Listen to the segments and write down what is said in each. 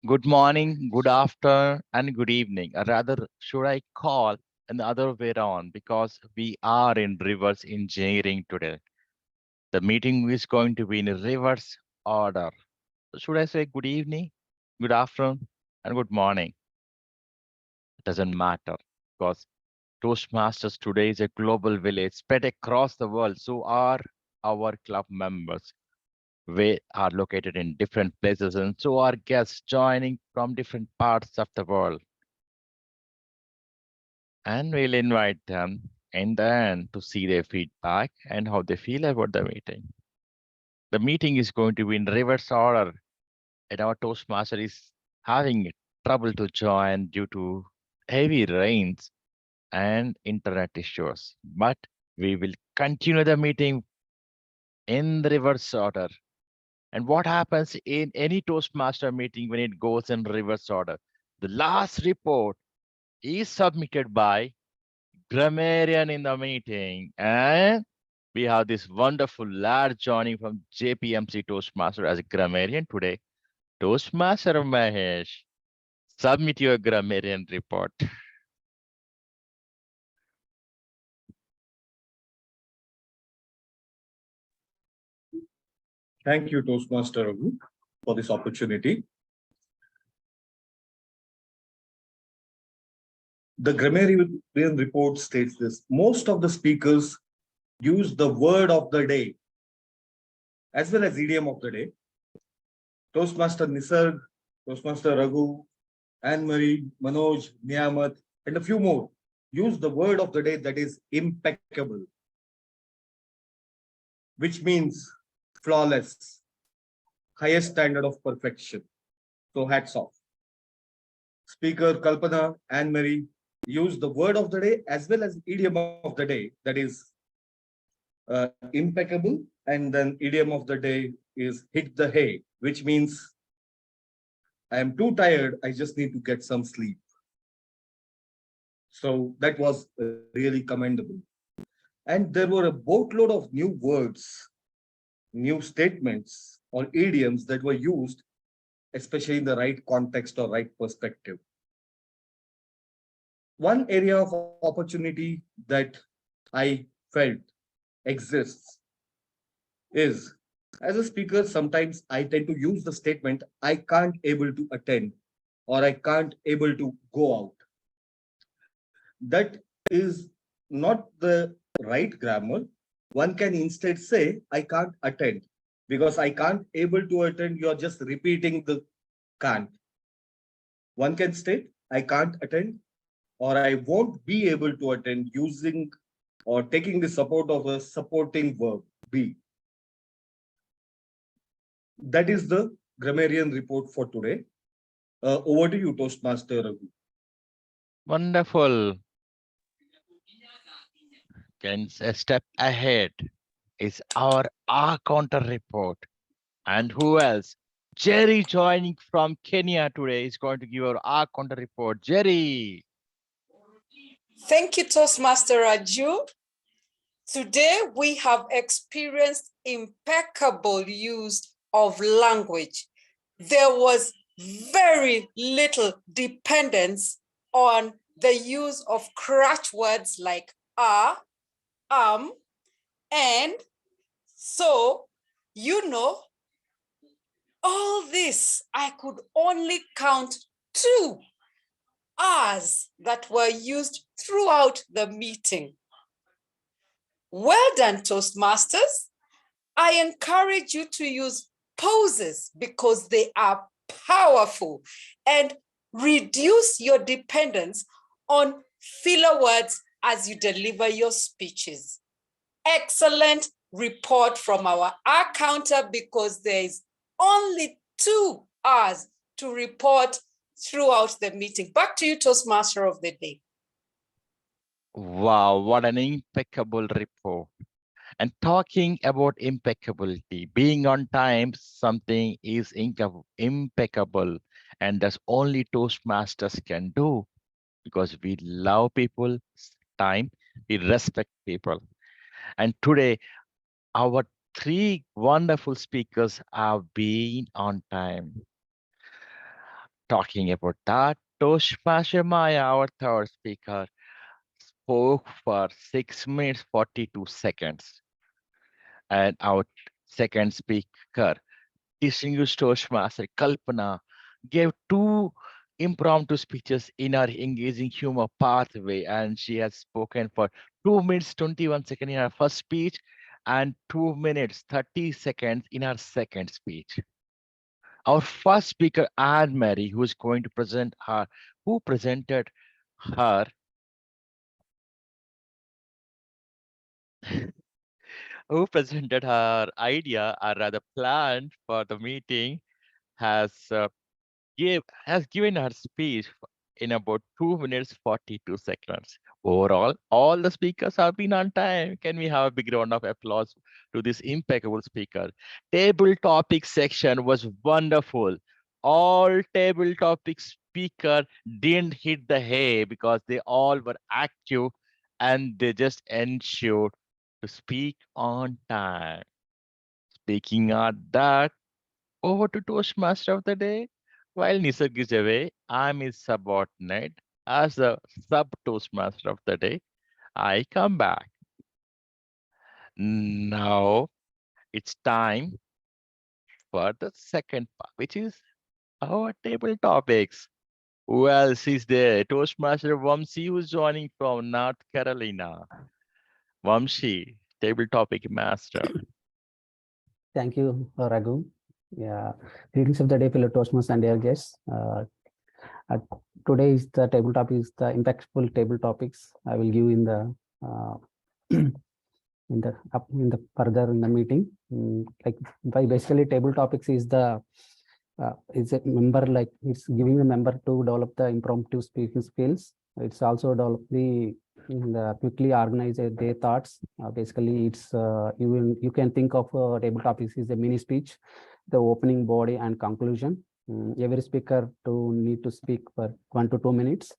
Good morning, good afternoon, and good evening. Or rather, should I call in the other way around because we are in reverse engineering today. The meeting is going to be in reverse order. Should I say good evening, good afternoon, and good morning? It doesn't matter because Toastmasters today is a global village spread across the world. So are our club members. We are located in different places, and so are guests joining from different parts of the world. And we'll invite them in the end to see their feedback and how they feel about the meeting. The meeting is going to be in reverse order, and our Toastmaster is having trouble to join due to heavy rains and internet issues. But we will continue the meeting in the reverse order. And what happens in any Toastmaster meeting when it goes in reverse order? The last report is submitted by grammarian in the meeting, and we have this wonderful lad joining from JPMC Toastmaster as a grammarian today. Toastmaster Mahesh, submit your grammarian report. Thank you, Toastmaster Raghu, for this opportunity. The grammarian report states this: most of the speakers use the word of the day as well as idiom of the day. Toastmaster Nisarg, Toastmaster Raghu, Anne-Marie, Manoj, Niyamat, and a few more use the word of the day that is impeccable, which means flawless, highest standard of perfection. So hats off. Speaker Kalpana, Anne-Marie use the word of the day as well as idiom of the day that is impeccable, and then idiom of the day is hit the hay, which means I am too tired, I just need to get some sleep. So that was really commendable. And there were a boatload of new words, new statements or idioms that were used, especially in the right context or right perspective. One area of opportunity that I felt exists is, as a speaker, sometimes I tend to use the statement, I can't able to attend or I can't able to go out. That is not the right grammar. One can instead say, I can't attend, because I can't able to attend, you're just repeating the can't. One can state, I can't attend or I won't be able to attend using or taking the support of a supporting verb, be. That is the grammarian report for today. Over to you, Toastmaster Raghu. Wonderful. Can a step ahead is our R counter report. And who else? Jerry joining from Kenya today is going to give our R counter report. Jerry. Thank you, Toastmaster Raju. Today, we have experienced impeccable use of language. There was very little dependence on the use of crutch words like and. So, all this, I could only count 2 R's that were used throughout the meeting. Well done, Toastmasters. I encourage you to use poses because they are powerful and reduce your dependence on filler words as you deliver your speeches. Excellent report from our R counter because there is only 2 R's to report throughout the meeting. Back to you, Toastmaster of the day. Wow, what an impeccable report. And talking about impeccability, being on time, something is impeccable. And that's only Toastmasters can do because we love people, time, we respect people. And today, our 3 wonderful speakers have been on time. talking about that, Toastmaster Maya, our third speaker, spoke for 6 minutes 42 seconds. And our second speaker, distinguished Toastmaster Kalpana, gave two impromptu speeches in her engaging humor pathway, and she has spoken for 2 minutes 21 seconds in her first speech and 2 minutes 30 seconds in her second speech. Our first speaker, Anne Mary, who is going to present her, who presented her who presented her idea or rather plan for the meeting has has given her speech in about 2 minutes 42 seconds. Overall, all the speakers have been on time. Can we have a big round of applause to this impeccable speaker? Table topic section was wonderful. All table topic speaker didn't hit the hay because they all were active and they just ensured to speak on time. Speaking of that, over to Toastmaster of the day. While Nisarg is away, I'm his subordinate. As the sub Toastmaster of the day, I come back. Now it's time for the second part, which is our table topics. Who else is there? Toastmaster Vamsi, who's joining from North Carolina. Vamsi, table topic master. Thank you, Raghu. Yeah, greetings of the day, fellow Toastmasters and dear guests. Today is the table topic is the impactful table topics I will give in the in the further in the meeting. Like by basically table topics is a member, like it's giving the member to develop the impromptu speaking skills. It's also develop the quickly organize their thoughts. Basically, it's you can think of table topics is a mini speech, the opening, body, and conclusion. Every speaker need to speak for 1 to 2 minutes.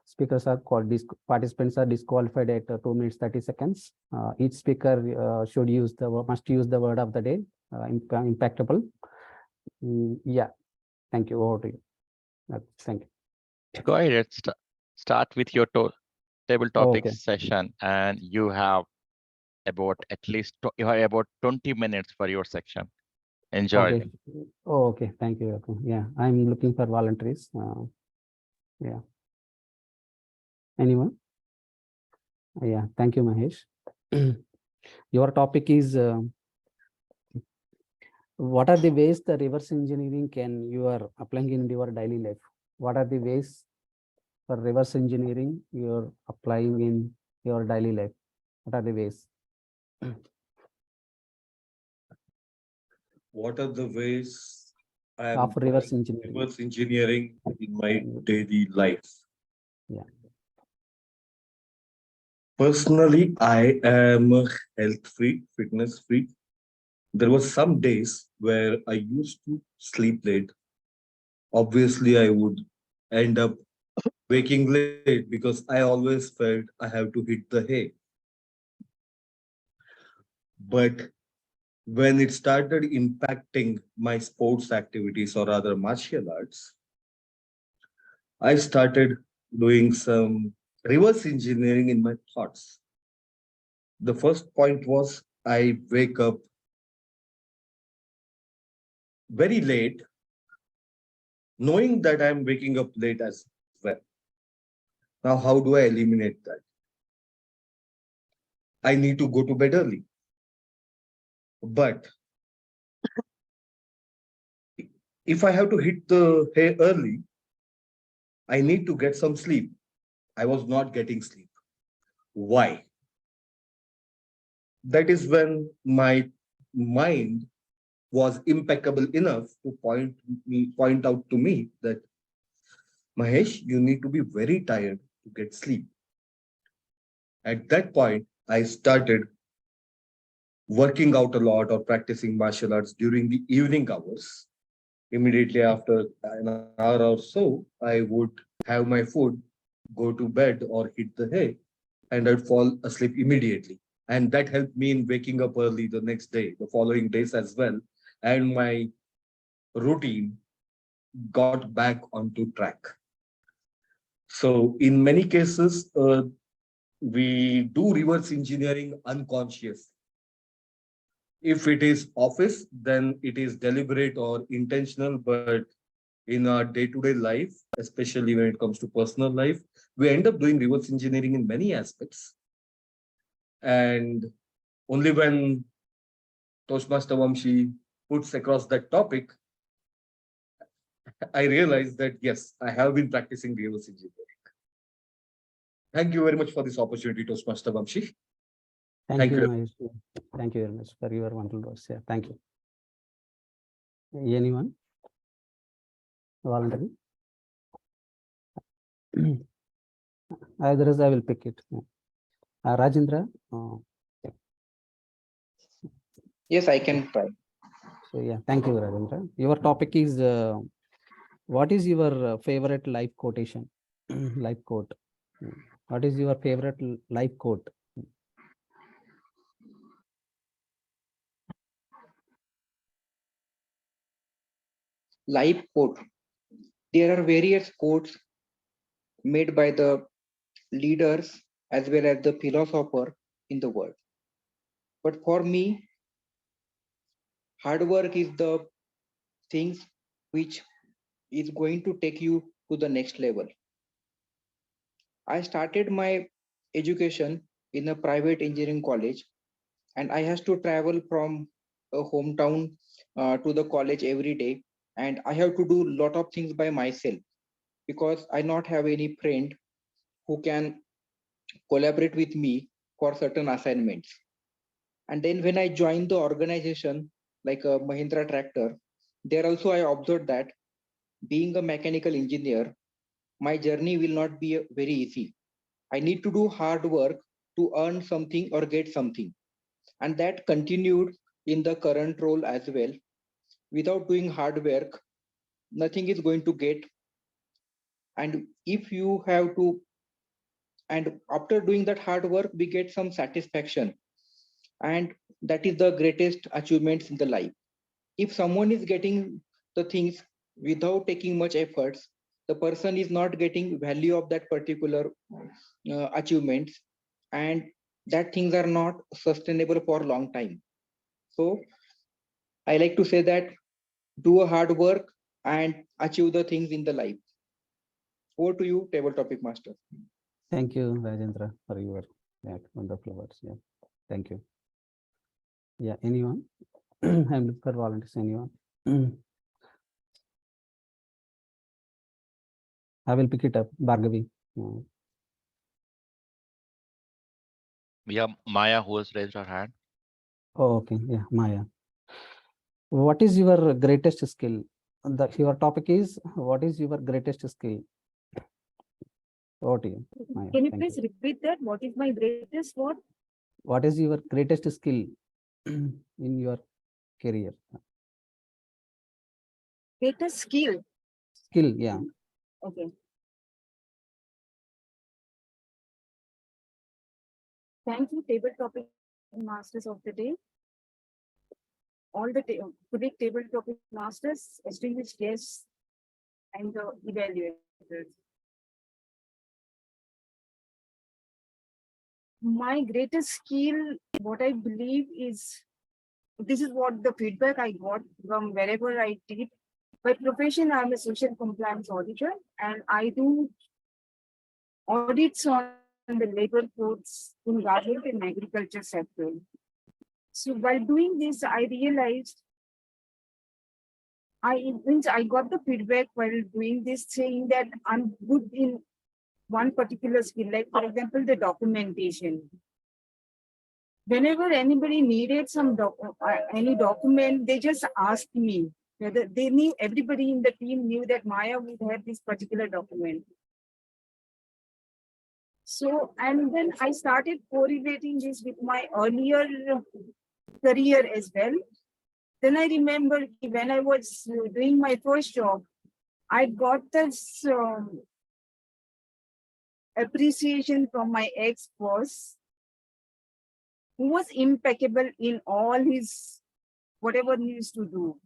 Speakers are called participants are disqualified at 2 minutes 30 seconds. Each speaker must use the word of the day, impactable. Yeah, thank you. Over to you. Thank you. Go ahead. Start with your table topics Okay. session, and you have about you have about 20 minutes for your section. Enjoy. Okay. Oh, okay. Thank you. Yeah, I'm looking for volunteers. Yeah. Anyone? Yeah. Thank you, Mahesh. Your topic is what are the ways the reverse engineering you are applying in your daily life? What are the ways for reverse engineering you're applying in your daily life? What are the ways? What are the ways I am Of reverse doing engineering. reverse engineering in my daily life? Yeah. Personally, I am a health freak, fitness freak. There were some days where I used to sleep late. Obviously, I would end up waking late because I always felt I have to hit the hay. But when it started impacting my sports activities or other martial arts, I started doing some reverse engineering in my thoughts. The first point was I wake up very late, knowing that I'm waking up late as well. Now, how do I eliminate that? I need to go to bed early. But if I have to hit the hay early, I need to get some sleep. I was not getting sleep. Why? That is when my mind was impeccable enough to point out to me that, Mahesh, you need to be very tired to get sleep. At that point, I started working out a lot or practicing martial arts during the evening hours. Immediately after an hour or so, I would have my food, go to bed or hit the hay, and I'd fall asleep immediately. And that helped me in waking up early the next day, the following days as well. And my routine got back onto track. So in many cases, we do reverse engineering unconscious. If it is office, then it is deliberate or intentional, but in our day-to-day life, especially when it comes to personal life, we end up doing reverse engineering in many aspects. And only when Toastmaster Vamshi puts across that topic, I realized that yes, I have been practicing reverse engineering. Thank you very much for this opportunity, Toastmaster Vamshi. Thank you, Mahesh. Thank you very much for your wonderful words. Yeah, thank you. Anyone? Voluntary? Otherwise, I will pick it. Rajendra? Yes, I can try. So yeah, thank you, Rajendra. Your topic is what is your favorite life quotation? Life quote. What is your favorite life quote? Life quote. There are various quotes made by the leaders as well as the philosopher in the world. But for me, hard work is the things which is going to take you to the next level. I started my education in a private engineering college, and I have to travel from a hometown to the college every day, and I have to do a lot of things by myself because I not have any friend who can collaborate with me for certain assignments. And then when I joined the organization like a Mahindra Tractor, there also I observed that being a mechanical engineer, my journey will not be very easy. I need to do hard work to earn something or get something. And that continued in the current role as well. Without doing hard work, nothing is going to get. And if you have to, and after doing that hard work, we get some satisfaction. And that is the greatest achievements in the life. If someone is getting the things without taking much efforts, the person is not getting value of that particular achievements, and that things are not sustainable for a long time. So I like to say that do a hard work and achieve the things in the life. Over to you, table topic master. Thank you, Rajendra, for your wonderful words. Yeah, thank you. Yeah, anyone? I'm looking for volunteers. Anyone? I will pick it up. Bhargavi. We have Maya who has raised her hand. Oh, okay. Yeah, Maya. What is your greatest skill? Your topic is what is your greatest skill? What you? Maya, Can you thank please repeat that? What is my greatest what? What is your greatest skill in your career? Greatest skill. Skill, yeah. Okay. Thank you, table topic masters of the day. All the today table topic masters, distinguished guests, and the evaluators. My greatest skill, what I believe is, this is what the feedback I got from wherever I did. By profession, I'm a social compliance auditor, and I do audits on the labor codes in government and agriculture sector. So while doing this, I realized I got the feedback while doing this saying that I'm good in one particular skill, like for example, the documentation. Whenever anybody needed some any document, they just asked me whether they knew, everybody in the team knew that Maya would have this particular document. So, and then I started correlating this with my earlier career as well. Then I remember when I was doing my first job, I got this appreciation from my ex-boss, who was impeccable in all his, whatever he used to do.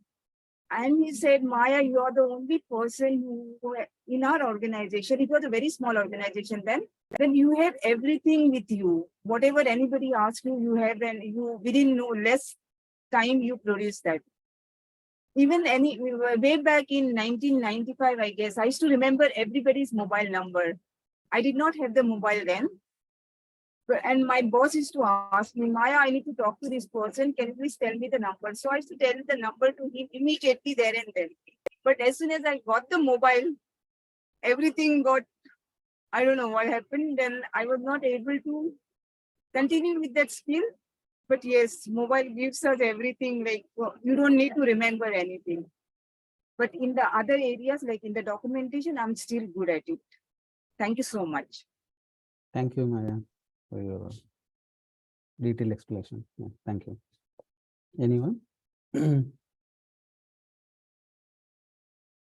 And he said, Maya, you are the only person who, in our organization, it was a very small organization then you have everything with you. Whatever anybody asks you, you have, and you within no less time you produce that. Even way back in 1995, I guess, I used to remember everybody's mobile number. I did not have the mobile then. And my boss used to ask me, Maya, I need to talk to this person. Can you please tell me the number? So I used to tell the number to him immediately there and then. But as soon as I got the mobile, everything got, I don't know what happened. Then I was not able to continue with that skill. But yes, mobile gives us everything. Like you don't need to remember anything. But in the other areas, like in the documentation, I'm still good at it. Thank you so much. Thank you, Maya, for your detailed explanation. Yeah, thank you. Anyone?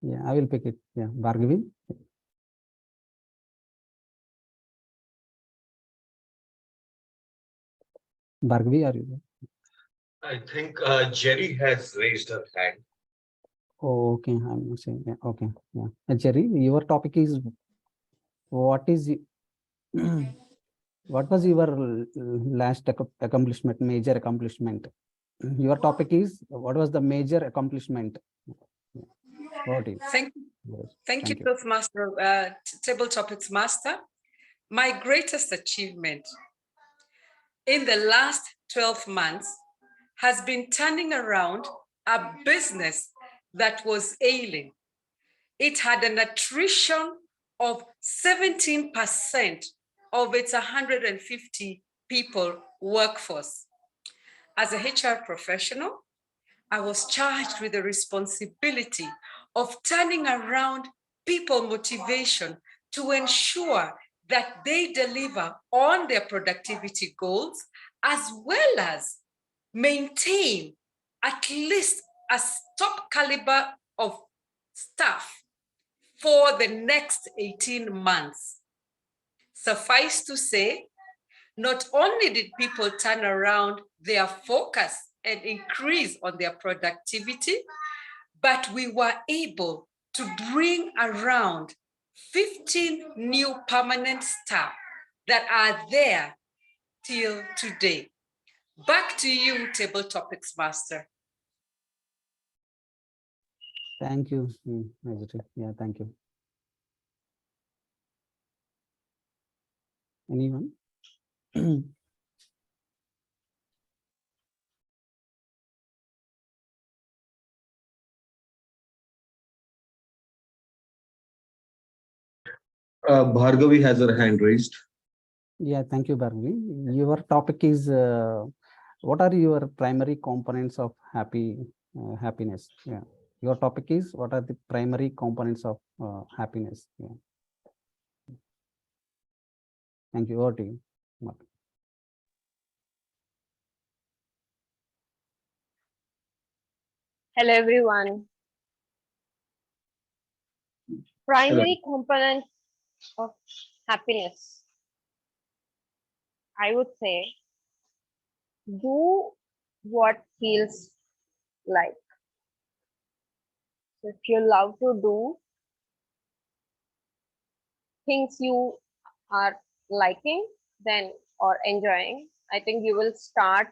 Yeah, I will pick it. Yeah, Bhargavi. Bhargavi, are you there? I think Jerry has raised her hand. Oh, okay. I'm saying, yeah, okay. Yeah. Jerry, your topic is what is what was your last accomplishment, major accomplishment? Your topic is what was the major accomplishment? What is? Thank you, Toastmaster, Table Topics Master. My greatest achievement in the last 12 months has been turning around a business that was ailing. It had an attrition of 17% of its 150 people workforce. As a HR professional, I was charged with the responsibility of turning around people motivation to ensure that they deliver on their productivity goals, as well as maintain at least a top caliber of staff for the next 18 months. Suffice to say, not only did people turn around their focus and increase on their productivity, but we were able to bring around 15 new permanent staff that are there till today. Back to you, Table Topics Master. Thank you. Yeah, thank you. Anyone? Bhargavi has her hand raised. Yeah, thank you, Bhargavi. Your topic is what are your primary components of happiness? Yeah. Your topic is what are the primary components of happiness? Yeah. Thank you. Over to you, Mark. Hello, everyone. Primary components of happiness, I would say, do what feels like. So if you love to do things you are liking, then or enjoying, I think you will start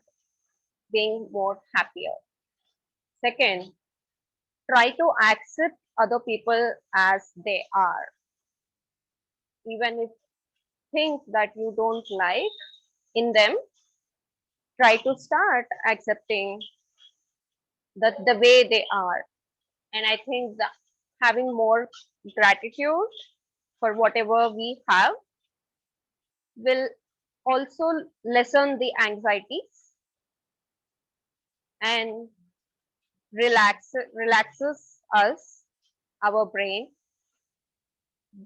being more happier. Second, try to accept other people as they are. Even if things that you don't like in them, try to start accepting that the way they are. And I think that having more gratitude for whatever we have will also lessen the anxieties and relaxes us, our brain.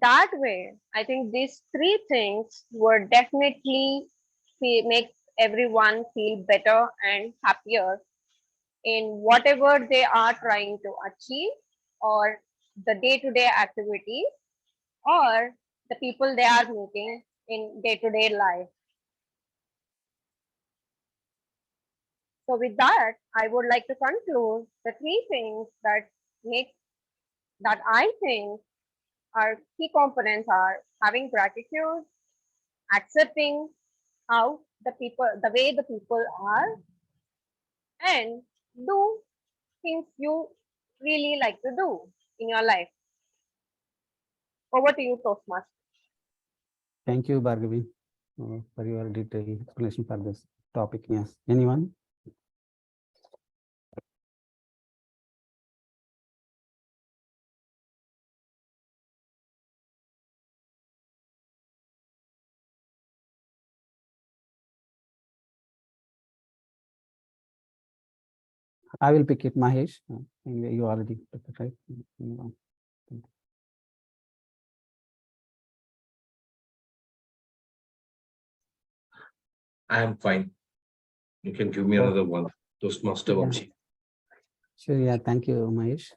That way, I think these three things will definitely make everyone feel better and happier in whatever they are trying to achieve, or the day-to-day activities, or the people they are meeting in day-to-day life. So with that, I would like to conclude the three things that I think our key components are having gratitude, accepting how the way the people are, and do things you really like to do in your life. Over to you, Toastmaster. Thank you, Bhargavi, for your detailed explanation for this topic. Yes. Anyone? I will pick it, Mahesh. Anyway, you already took it, right? I am fine. You can give me another one. Toastmaster Yeah. Vamshi. Sure. Yeah. Thank you, Mahesh.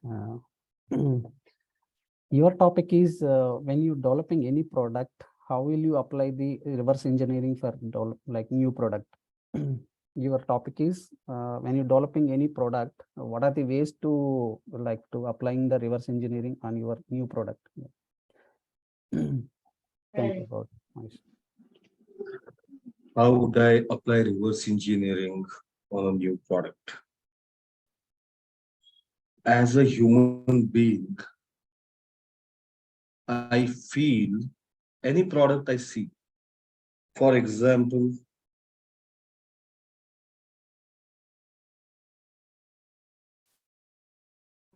Your topic is when you're developing any product, how will you apply the reverse engineering for like new product? Your topic is when you're developing any product, what are the ways to applying the reverse engineering on your new product? Thank you for Mahesh. How would I apply reverse engineering on a new product? As a human being, I feel any product I see, for example,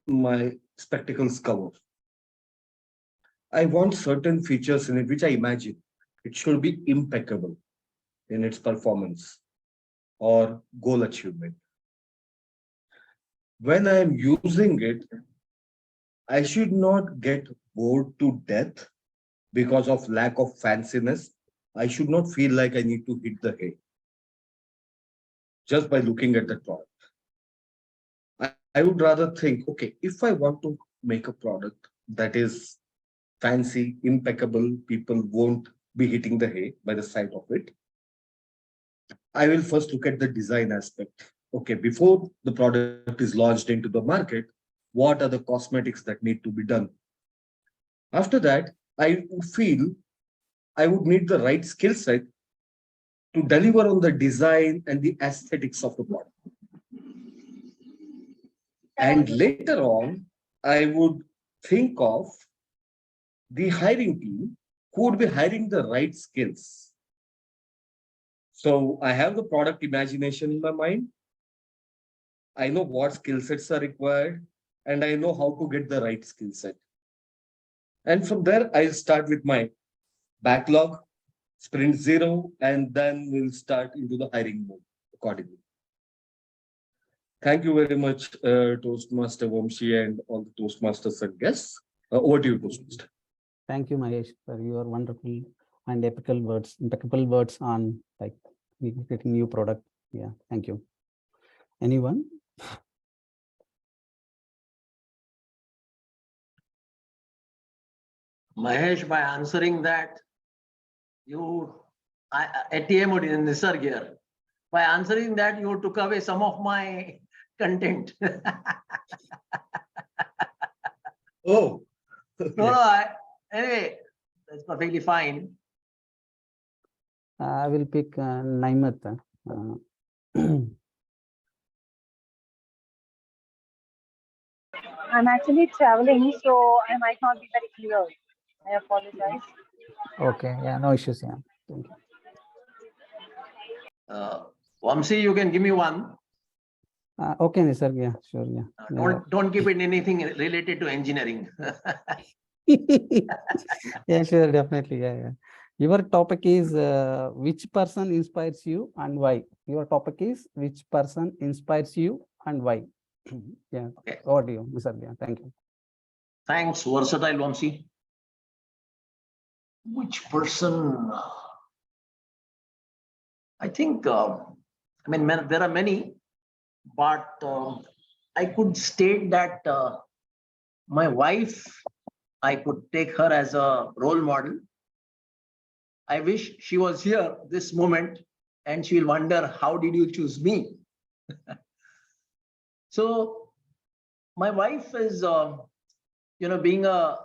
my spectacles cover. I want certain features in it, which I imagine it should be impeccable in its performance or goal achievement. When I am using it, I should not get bored to death because of lack of fanciness. I should not feel like I need to hit the hay just by looking at the product. I would rather think, okay, if I want to make a product that is fancy, impeccable, people won't be hitting the hay by the sight of it, I will first look at the design aspect. Okay, before the product is launched into the market, what are the cosmetics that need to be done? After that, I would feel I would need the right skill set to deliver on the design and the aesthetics of the product. And later on, I would think of the hiring team who would be hiring the right skills. So I have the product imagination in my mind. I know what skill sets are required, and I know how to get the right skill set. And from there, I'll start with my backlog, sprint 0, and then we'll start into the hiring mode accordingly. Thank you very much, Toastmaster Vamshi and all the Toastmasters and guests. Over to you, Toastmaster. Thank you, Mahesh, for your wonderful and impeccable words on like creating new product. Yeah, thank you. Anyone? Mahesh, by answering that, at TMoD in Nisarg here, by answering that, you took away some of my content. Oh. Anyway, that's perfectly fine. I will pick Naimat. I'm actually traveling, so I might not be very clear. I apologize. Okay, yeah, no issues. Yeah, thank you. Vamsi, you can give me one. Okay, Nisarg, yeah, sure, yeah. Don't keep it anything related to engineering. Yeah, sure, definitely, yeah. Your topic is which person inspires you and why? Your topic is which person inspires you and why? Yeah, okay. Over to you, Nisarg, yeah, thank you. Thanks, versatile Vamsi. Which person? I think, I mean, there are many, but I could state that my wife, I could take her as a role model. I wish she was here this moment and she will wonder, how did you choose me? So my wife is, being a,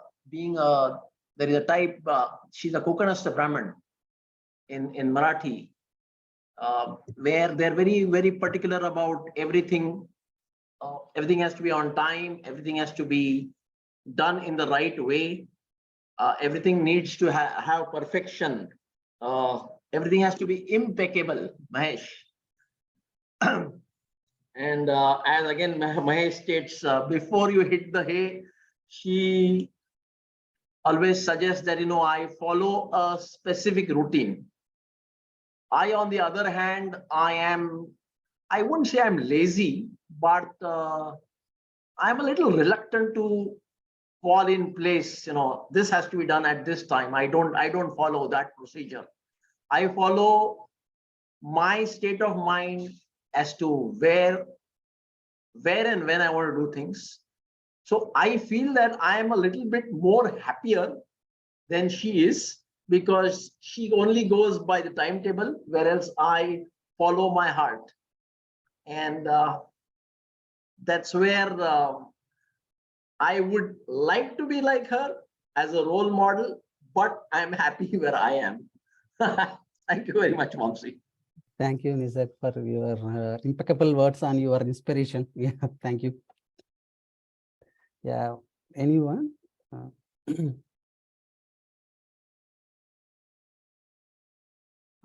there is a type, she's a Kokanasta Brahmin in Marathi, where they're very, very particular about everything. Everything has to be on time. Everything has to be done in the right way. Everything needs to have perfection. Everything has to be impeccable, Mahesh. And as again Mahesh states, before you hit the hay, she always suggests that, I follow a specific routine. I, on the other hand, I wouldn't say I'm lazy, but I'm a little reluctant to fall in place. This has to be done at this time. I don't follow that procedure. I follow my state of mind as to where and when I want to do things. So I feel that I am a little bit more happier than she is, because she only goes by the timetable, whereas I follow my heart. And that's where I would like to be like her as a role model, but I'm happy where I am. Thank you very much, Vamsi. Thank you, Nisarg, for your impeccable words on your inspiration. Yeah, thank you. Yeah, anyone?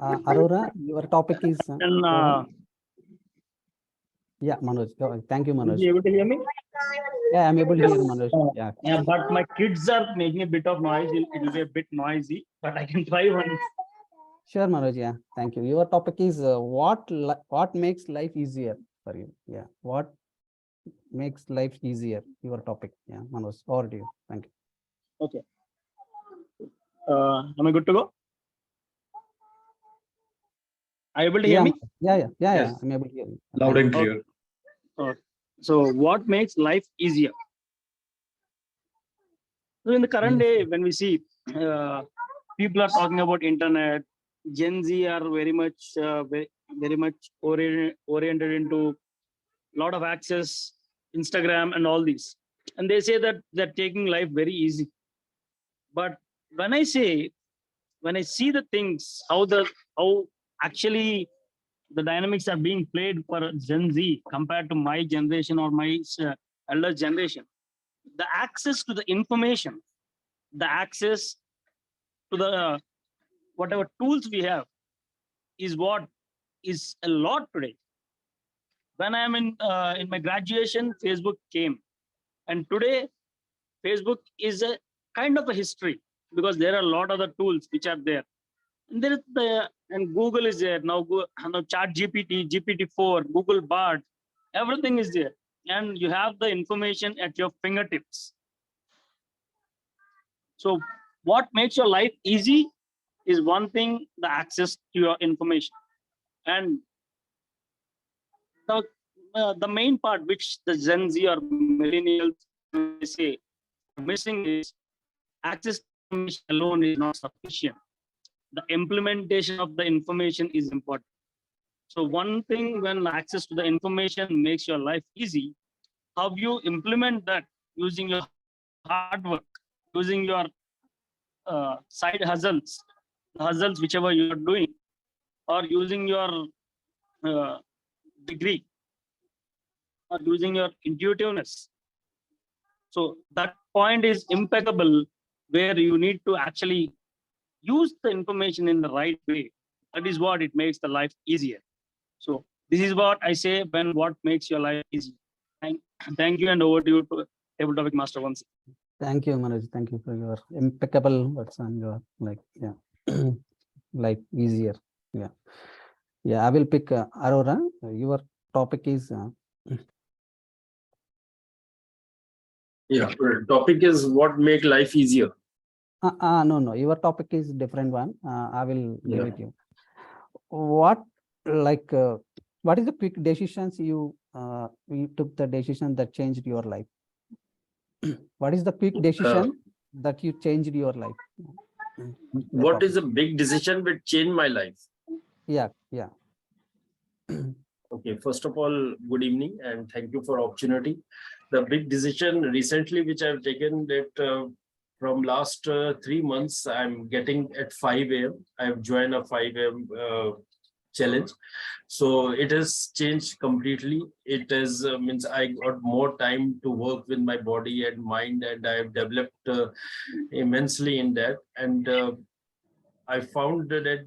Aurora, your topic is. Yeah, Manoj. Thank you, Manoj. Are you able to hear me? Yeah, I'm able to hear Manoj. Yeah. Yeah, but my kids are making a bit of noise. It will be a bit noisy, but I can try one. Sure, Manoj. Yeah, thank you. Your topic is what makes life easier for you? Yeah, what makes life easier? Your topic. Yeah, Manoj, over to you. Thank you. Okay. Am I good to go? Are you able to hear me? Yeah. Yes. I'm able to hear you. Loud and clear. So what makes life easier? So in the current day, when we see people are talking about internet, Gen Z are very much oriented into a lot of access, Instagram and all these, and they say that they're taking life very easy. But when I see the things, how actually the dynamics are being played for Gen Z compared to my generation or my elder generation, the access to the information, the access to the whatever tools we have is what is a lot today. When I am in my graduation, Facebook came, and today Facebook is a kind of a history, because there are a lot of the tools which are there. And there is and Google is there now. Chat GPT, GPT-4, Google Bard, everything is there, and you have the information at your fingertips. So what makes your life easy is one thing, the access to your information. And the main part which the Gen Z or millennials say missing is access to information alone is not sufficient. The implementation of the information is important. So one thing, when access to the information makes your life easy, how you implement that using your hard work, using your side hustles, whichever you are doing, or using your degree, or using your intuitiveness. So that point is impeccable, where you need to actually use the information in the right way. That is what it makes the life easier. So this is what I say when what makes your life easy. Thank you, and over to you, Table Topic Master once. Thank you, Manoj. Thank you for your impeccable words on your life easier. Yeah. I will pick Aurora. Your topic is. Topic is what make life easier. No. Your topic is different one. I will give it you. What is the quick decisions you took the decision that changed your life? What is the quick decision that you changed your life? What is a big decision which changed my life? Yeah. Okay, first of all, good evening and thank you for opportunity. The big decision recently which I've taken that from last 3 months, I'm getting at 5 a.m. I've joined a 5 a.m. Challenge. So it has changed completely. It has means I got more time to work with my body and mind, and I've developed immensely in that. And I found that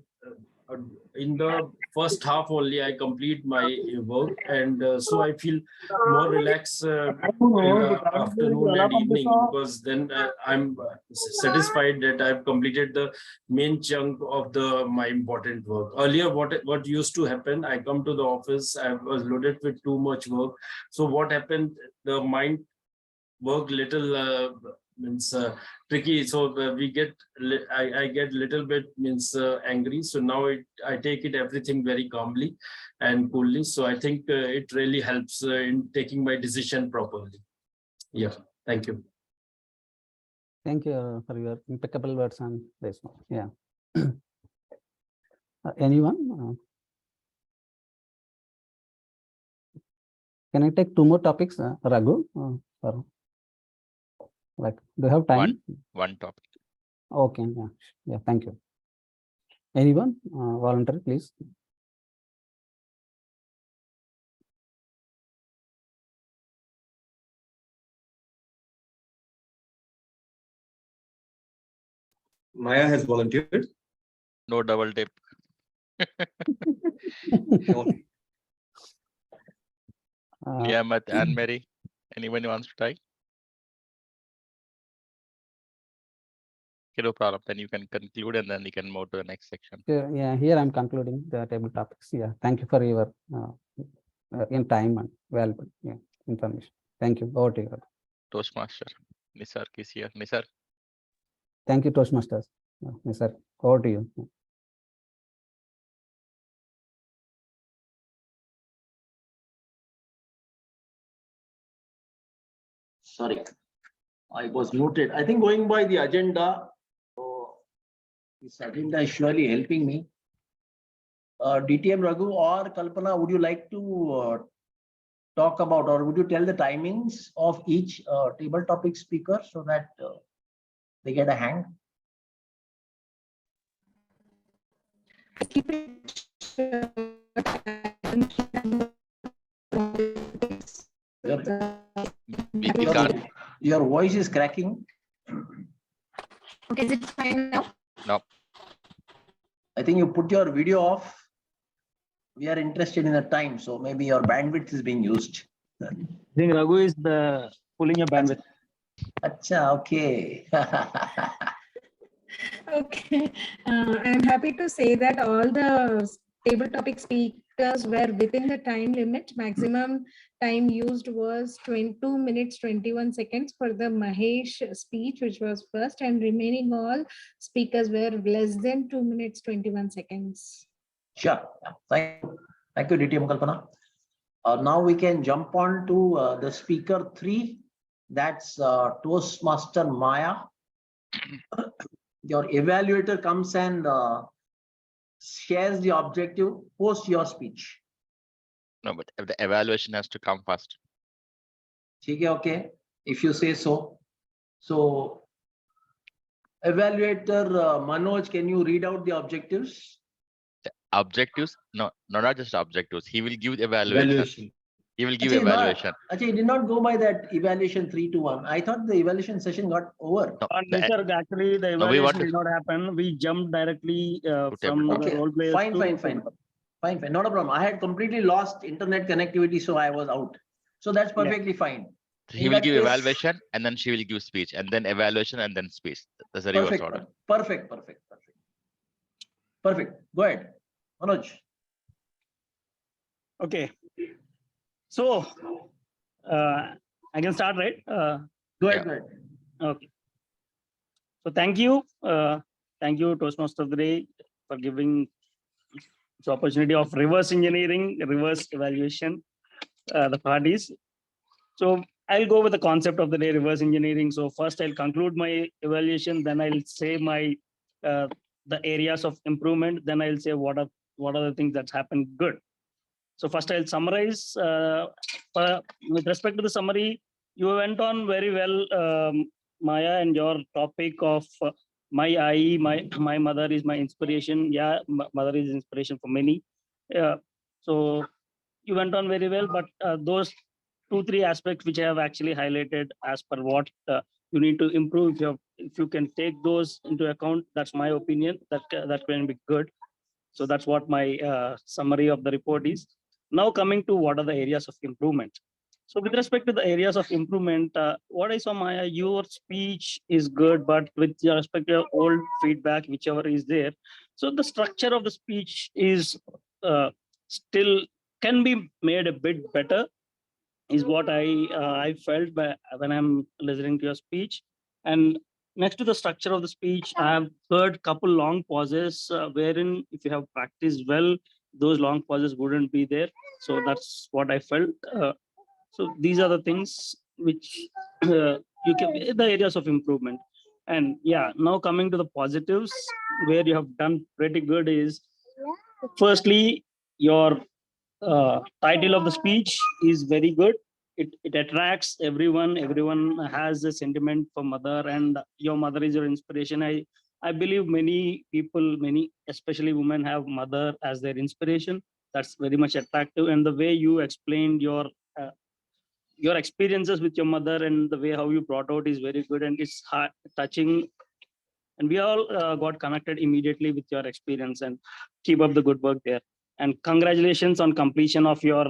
in the first half only I complete my work, and so I feel more relaxed in the afternoon and evening, because then I'm satisfied that I've completed the main chunk of my important work. Earlier, what used to happen, I come to the office, I was loaded with too much work. So what happened, the mind work little means tricky, so I get little bit means angry. So now I take it everything very calmly and coolly. So I think it really helps in taking my decision properly. Yeah, thank you. Thank you for your impeccable words on this one. Yeah. Anyone? Can I take 2 more topics, Raghu? Or like, do you have time? One topic. Okay. Yeah. Thank you. Anyone? Volunteer, please. Maya has volunteered. No double dip. Niyamat and Mary. Anyone wants to try? Okay, no problem. Then you can conclude and then you can move to the next section. Yeah, here I'm concluding the table topics. Yeah, thank you for your in time and valuable information. Thank you. Over to you. Toastmaster. Nisarg is here. Nisarg. Thank you, Toastmasters. Nisarg, over to you. Sorry, I was muted. I think going by the agenda, this agenda is surely helping me. DTM Raghu or Kalpana, would you like to talk about, or would you tell the timings of each table topic speaker so that they get a hang? We can't. Your voice is cracking. Okay, is it fine now? No. I think you put your video off. We are interested in the time, so maybe your bandwidth is being used. I think Raghu is pulling your bandwidth. Acha, okay. Okay, I'm happy to say that all the table topic speakers were within the time limit. Maximum time used was 22 minutes 21 seconds for the Mahesh speech, which was first, and remaining all speakers were less than 2 minutes 21 seconds. Sure. Thank you, DTM Kalpana. Now we can jump on to the speaker 3. That's Toastmaster Maya. Your evaluator comes and shares the objective post your speech. No, but the evaluation has to come first. Okay, if you say so. So, evaluator Manoj, can you read out the objectives? The objectives? No, not just objectives. He will give the evaluation. He will give Achha, evaluation. He did not go by that evaluation 3-1. I thought the evaluation session got over. No, Nisarg, actually, the evaluation did not happen. We jumped directly from the role players. Fine. Not a problem. I had completely lost internet connectivity, so I was out. So that's perfectly fine. He will give evaluation and then she will give speech, and then evaluation and then speech. That's the reverse order. Perfect. Go ahead, Manoj. Okay. So I can start, right? Go ahead. Okay. So thank you, Toastmasters today, for giving this opportunity of reverse engineering, reverse evaluation, the parties. So I'll go with the concept of the day, reverse engineering. So first I'll conclude my evaluation, then I'll say my the areas of improvement, then I'll say what are the things that's happened good. So first I'll summarize. With respect to the summary, you went on very well, Maya, and your topic of my IE, my mother is my inspiration. Yeah, mother is inspiration for many. So you went on very well, but those 2-3 aspects which I have actually highlighted as per what you need to improve, if you can take those into account, that's my opinion, that can be good. So that's what my summary of the report is. Now coming to what are the areas of improvement. So with respect to the areas of improvement, what I saw, Maya, your speech is good, but with respect to your old feedback, whichever is there, so the structure of the speech is still can be made a bit better, is what I felt when I'm listening to your speech. And next to the structure of the speech, I have heard couple long pauses wherein if you have practiced well, those long pauses wouldn't be there. So that's what I felt. So these are the things which you can, the areas of improvement. And yeah, now coming to the positives, where you have done pretty good is, firstly, your title of the speech is very good. It attracts everyone. Everyone has a sentiment for mother, and your mother is your inspiration. I believe many people, many especially women, have mother as their inspiration. That's very much attractive, and the way you explained your experiences with your mother and the way how you brought out is very good, and it's heart touching. And we all got connected immediately with your experience, and keep up the good work there. And congratulations on completion of your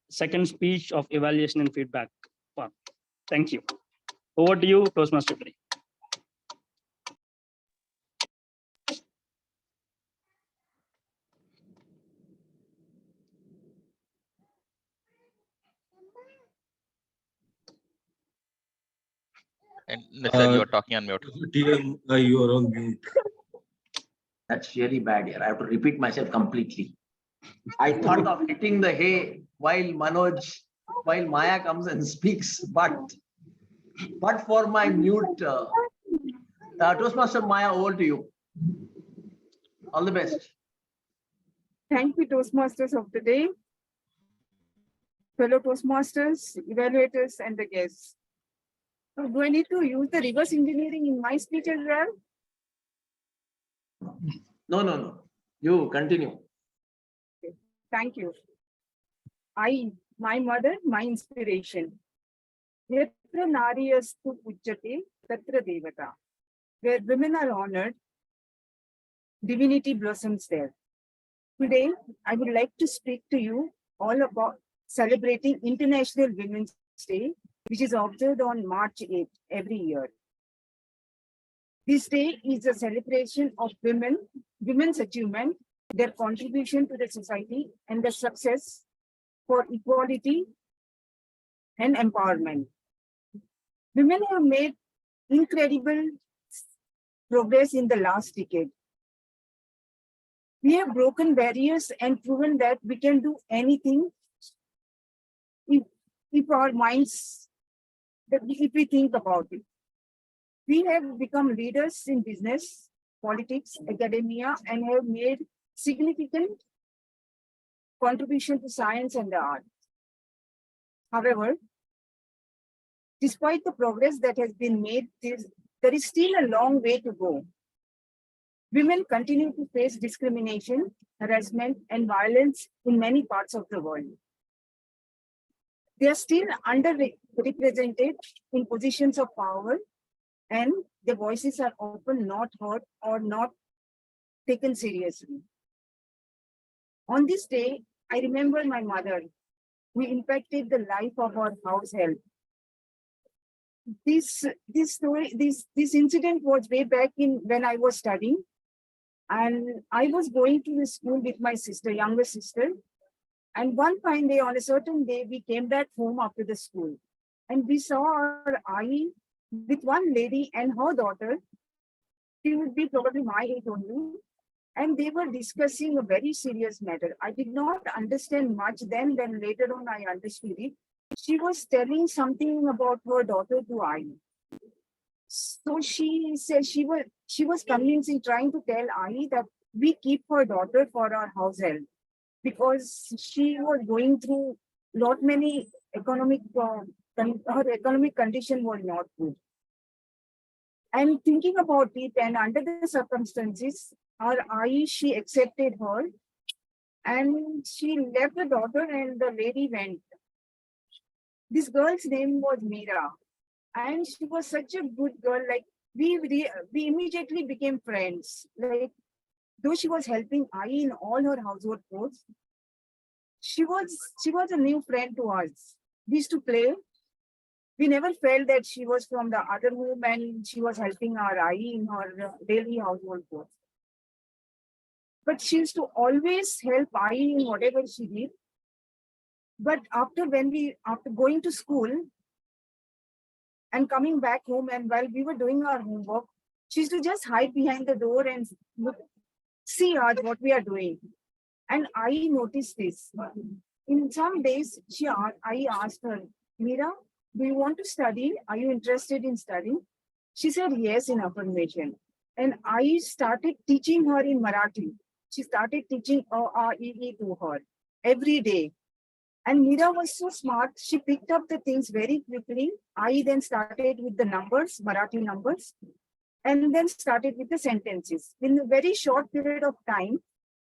second speech of evaluation and feedback. Wow. Thank you. Over to you, Toastmaster. And Nisarg, you're talking on mute. TM, you are on mute. That's really bad here. I have to repeat myself completely. I thought of hitting the hay while Maya comes and speaks, but for my mute, Toastmaster Maya, over to you. All the best. Thank you, Toastmasters of the day, fellow Toastmasters, evaluators, and the guests. So do I need to use the reverse engineering in my speech as well? No. You continue. Okay. Thank you. My mother, my inspiration. Yatra nariyastu pujyate tatra devata. Where women are honored, divinity blossoms there. Today, I would like to speak to you all about celebrating International Women's Day, which is observed on March 8th every year. This day is a celebration of women's achievement, their contribution to the society, and the success for equality and empowerment. Women have made incredible progress in the last decade. We have broken barriers and proven that we can do anything if our minds, if we think about it. We have become leaders in business, politics, academia, and have made significant contribution to science and the arts. However, despite the progress that has been made, there is still a long way to go. Women continue to face discrimination, harassment, and violence in many parts of the world. They are still underrepresented in positions of power, and their voices are often not heard or not taken seriously. On this day, I remember my mother, who impacted the life of our household. This incident was way back when I was studying, and I was going to the school with my sister, younger sister. And one fine day, on a certain day, we came back home after the school, and we saw our auntie with one lady and her daughter. She would be probably my age only, and they were discussing a very serious matter. I did not understand much then later on I understood it. She was telling something about her daughter to I. So she said she was convincing, trying to tell I that we keep her daughter for our house help. because she was going through lot many economic, her economic condition was not good. And thinking about it, and under the circumstances, our she accepted her, and she left the daughter and the lady went. This girl's name was Meera, and she was such a good girl. Like we immediately became friends. Like though she was helping I in all her household chores, she was a new friend to us. We used to play. We never felt that she was from the other home and she was helping our I in her daily household chores. But she used to always help I in whatever she did. But after going to school and coming back home, and while we were doing our homework, she used to just hide behind the door and see us what we are doing. And I noticed this. In some days, I asked her, Meera, do you want to study? Are you interested in studying? She said yes in affirmation. And I started teaching her in Marathi. She started teaching A, to her every day. And Meera was so smart. She picked up the things very quickly. I then started with the numbers, Marathi numbers, and then started with the sentences. In a very short period of time,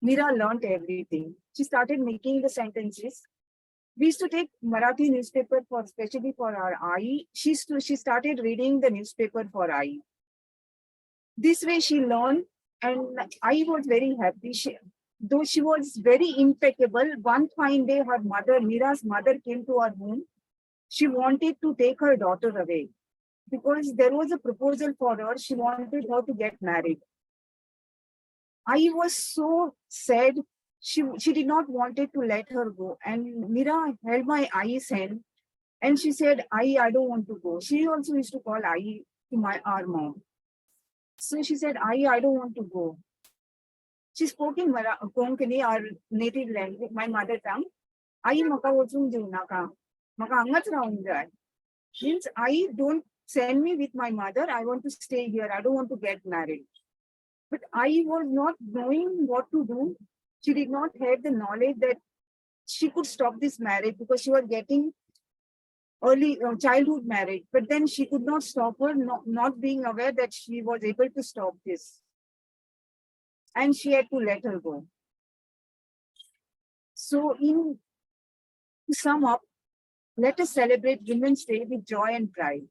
Meera learned everything. She started making the sentences. We used to take Marathi newspaper especially for our I. She started reading the newspaper for I. This way she learned, and I was very happy. Though she was very impeccable, one fine day her mother, Meera's mother, came to our home. She wanted to take her daughter away because there was a proposal for her. She wanted her to get married. I was so sad. She did not wanted to let her go. And Meera held my I's hand and she said, I don't want to go. She also used to call I to our mom. So she said, I don't want to go. She spoke in Konkani, our native language, my mother tongue. I maka wachung deu naka. Maka angat raun jay. Means I don't send me with my mother. I want to stay here. I don't want to get married. But I was not knowing what to do. She did not have the knowledge that she could stop this marriage because she was getting early childhood marriage. But then she could not stop her, not being aware that she was able to stop this. And she had to let her go. So to sum up, let us celebrate Women's Day with joy and pride.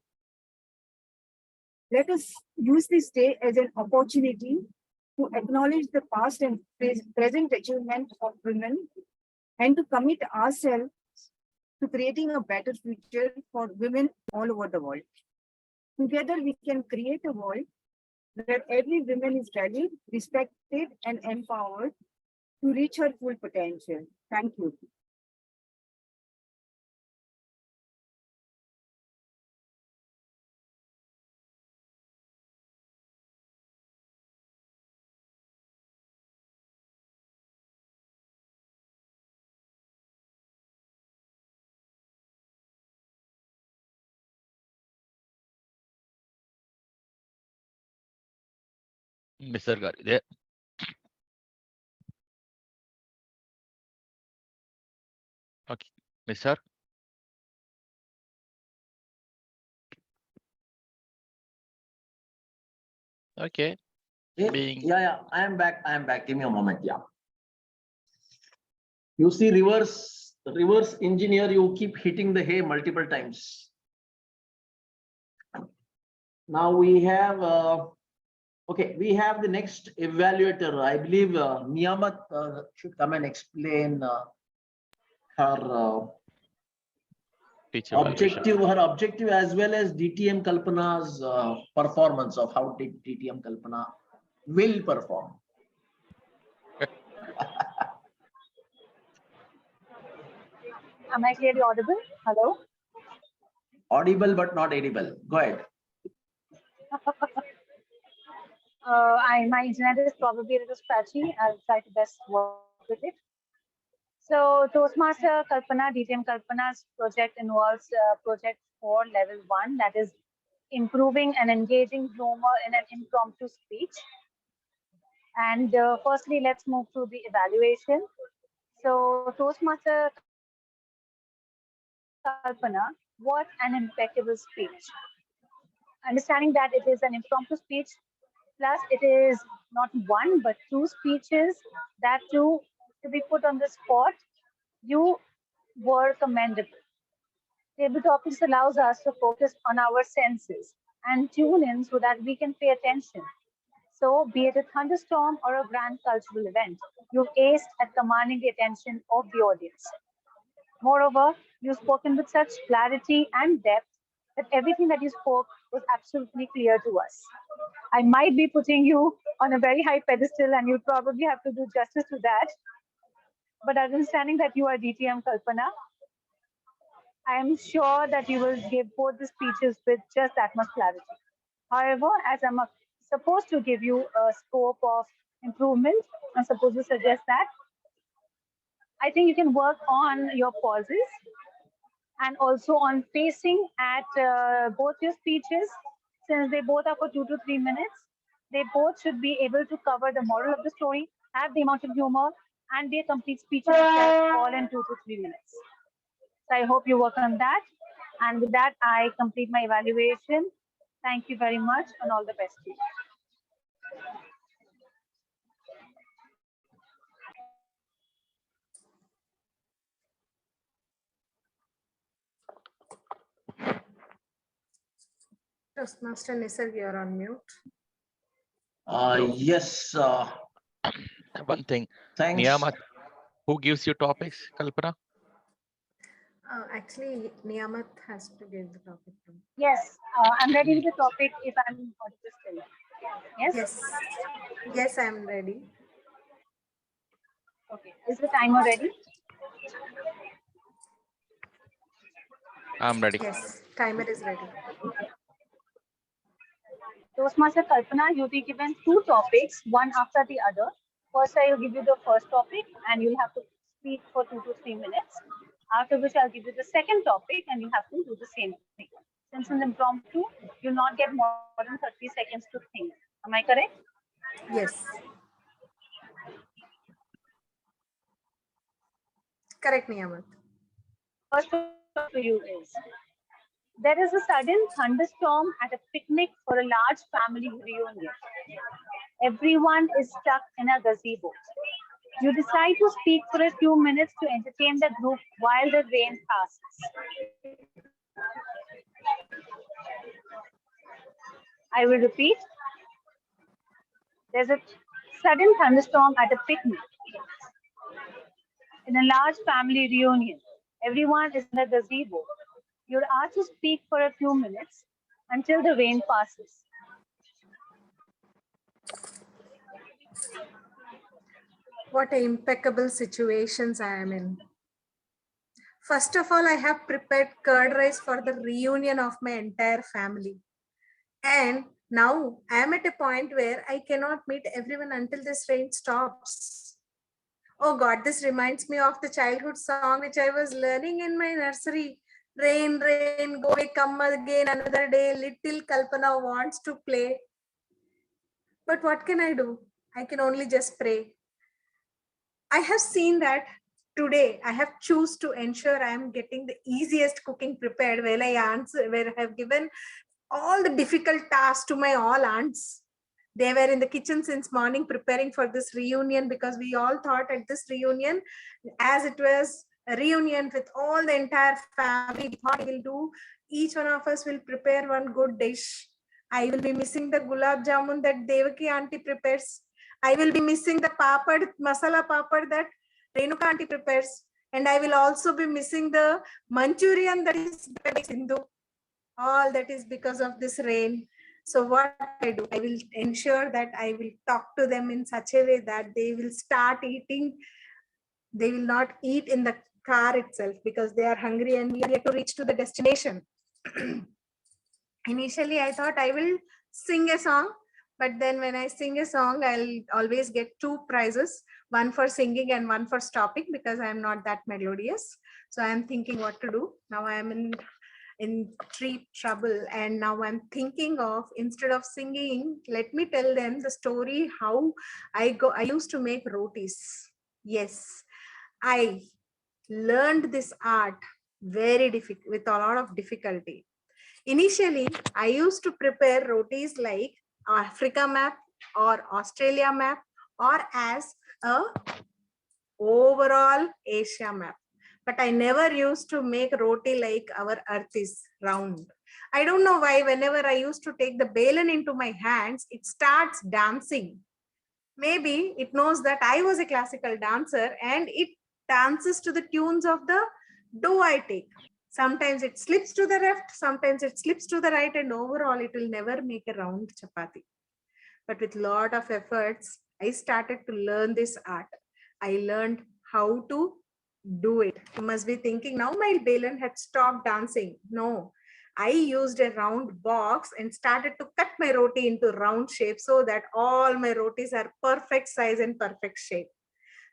Let us use this day as an opportunity to acknowledge the past and present achievement of women and to commit ourselves to creating a better future for women all over the world. Together, we can create a world where every woman is valued, respected, and empowered to reach her full potential. Thank you. Nisarg, are you there? Okay, Nisarg. Okay. Yeah, I am back. Give me a moment. Yeah. You see, reverse engineer, you keep hitting the hay multiple times. Now we have, we have the next evaluator. I believe Niyamat should come and explain her objective as well as DTM Kalpana's performance of how DTM Kalpana will perform. Am I clearly audible? Hello? Audible but not edible. Go ahead. My internet is probably a little scratchy. I'll try to best work with it. So Toastmaster Kalpana, DTM Kalpana's project involves project for level 1, that is improving and engaging humor in an impromptu speech. And firstly, let's move to the evaluation. So Toastmaster Kalpana was an impeccable speech. Understanding that it is an impromptu speech, plus it is not one but two speeches, that too to be put on the spot, you were commendable. Table topics allows us to focus on our senses and tune in so that we can pay attention. So, be it a thunderstorm or a grand cultural event, you've aced at commanding the attention of the audience. Moreover, you've spoken with such clarity and depth that everything that you spoke was absolutely clear to us. I might be putting you on a very high pedestal, and you'd probably have to do justice to that. But understanding that you are DTM Kalpana, I am sure that you will give both the speeches with just that much clarity. However, as I'm supposed to give you a scope of improvement, I'm supposed to suggest that I think you can work on your pauses and also on pacing at both your speeches. Since they both are for 2 to 3 minutes, they both should be able to cover the moral of the story, have the amount of humor, and be a complete speech in itself, all in 2 to 3 minutes. So I hope you work on that. And with that, I complete my evaluation. Thank you very much and all the best to you. Toastmaster Nisarg, you're on mute. Yes. One thing, Thanks. Niyamat, who gives you topics, Kalpana? Actually, Niyamat has to give the topic. Yes, I'm ready with the topic if I'm audible still. Yes? Yes. Yes, I'm ready. Okay. Is the timer ready? I'm ready. Yes, timer is ready. Toastmaster Kalpana, you'll be given two topics, one after the other. First, I will give you the first topic and you'll have to speak for 2 to 3 minutes. After which I'll give you the second topic and you have to do the same thing. Since it's impromptu, you'll not get more than 30 seconds to think. Am I correct? Yes. Correct, Niyamat. First question to you is, there is a sudden thunderstorm at a picnic for a large family reunion. Everyone is stuck in a gazebo. You decide to speak for a few minutes to entertain the group while the rain passes. I will repeat. There's a sudden thunderstorm at a picnic in a large family reunion. Everyone is in a gazebo. You're asked to speak for a few minutes until the rain passes. What impeccable situations I am in. First of all, I have prepared curd rice for the reunion of my entire family. And now I am at a point where I cannot meet everyone until this rain stops. Oh God, this reminds me of the childhood song which I was learning in my nursery. Rain, rain, go away, come again another day. Little Kalpana wants to play. But what can I do? I can only just pray. I have seen that today I have choose to ensure I am getting the easiest cooking prepared where I have given all the difficult tasks to my all aunts. They were in the kitchen since morning preparing for this reunion because we all thought at this reunion, as it was a reunion with all the entire family, we thought we will do, each one of us will prepare one good dish. I will be missing the gulab jamun that Devaki auntie prepares. I will be missing the papad, masala papad that Renuka auntie prepares. And I will also be missing the Manchurian that is Sindhu. All that is because of this rain. So what I do, I will ensure that I will talk to them in such a way that they will start eating. They will not eat in the car itself because they are hungry and we are yet to reach to the destination. Initially, I thought I will sing a song, but then when I sing a song, I'll always get 2 prizes, one for singing and one for stopping because I'm not that melodious. So I'm thinking what to do. Now I am in deep trouble and now I'm thinking of, instead of singing, let me tell them the story how I used to make rotis. Yes, I learned this art very difficult, with a lot of difficulty. Initially, I used to prepare rotis like Africa map or Australia map or as a overall Asia map. But I never used to make roti like our earth is round. I don't know why whenever I used to take the balan into my hands, it starts dancing. Maybe it knows that I was a classical dancer and it dances to the tunes of the dough I take. Sometimes it slips to the left, sometimes it slips to the right, and overall it will never make a round chapati. But with lot of efforts, I started to learn this art. I learned how to do it. You must be thinking, now my balan had stopped dancing. No, I used a round box and started to cut my roti into round shape so that all my rotis are perfect size and perfect shape.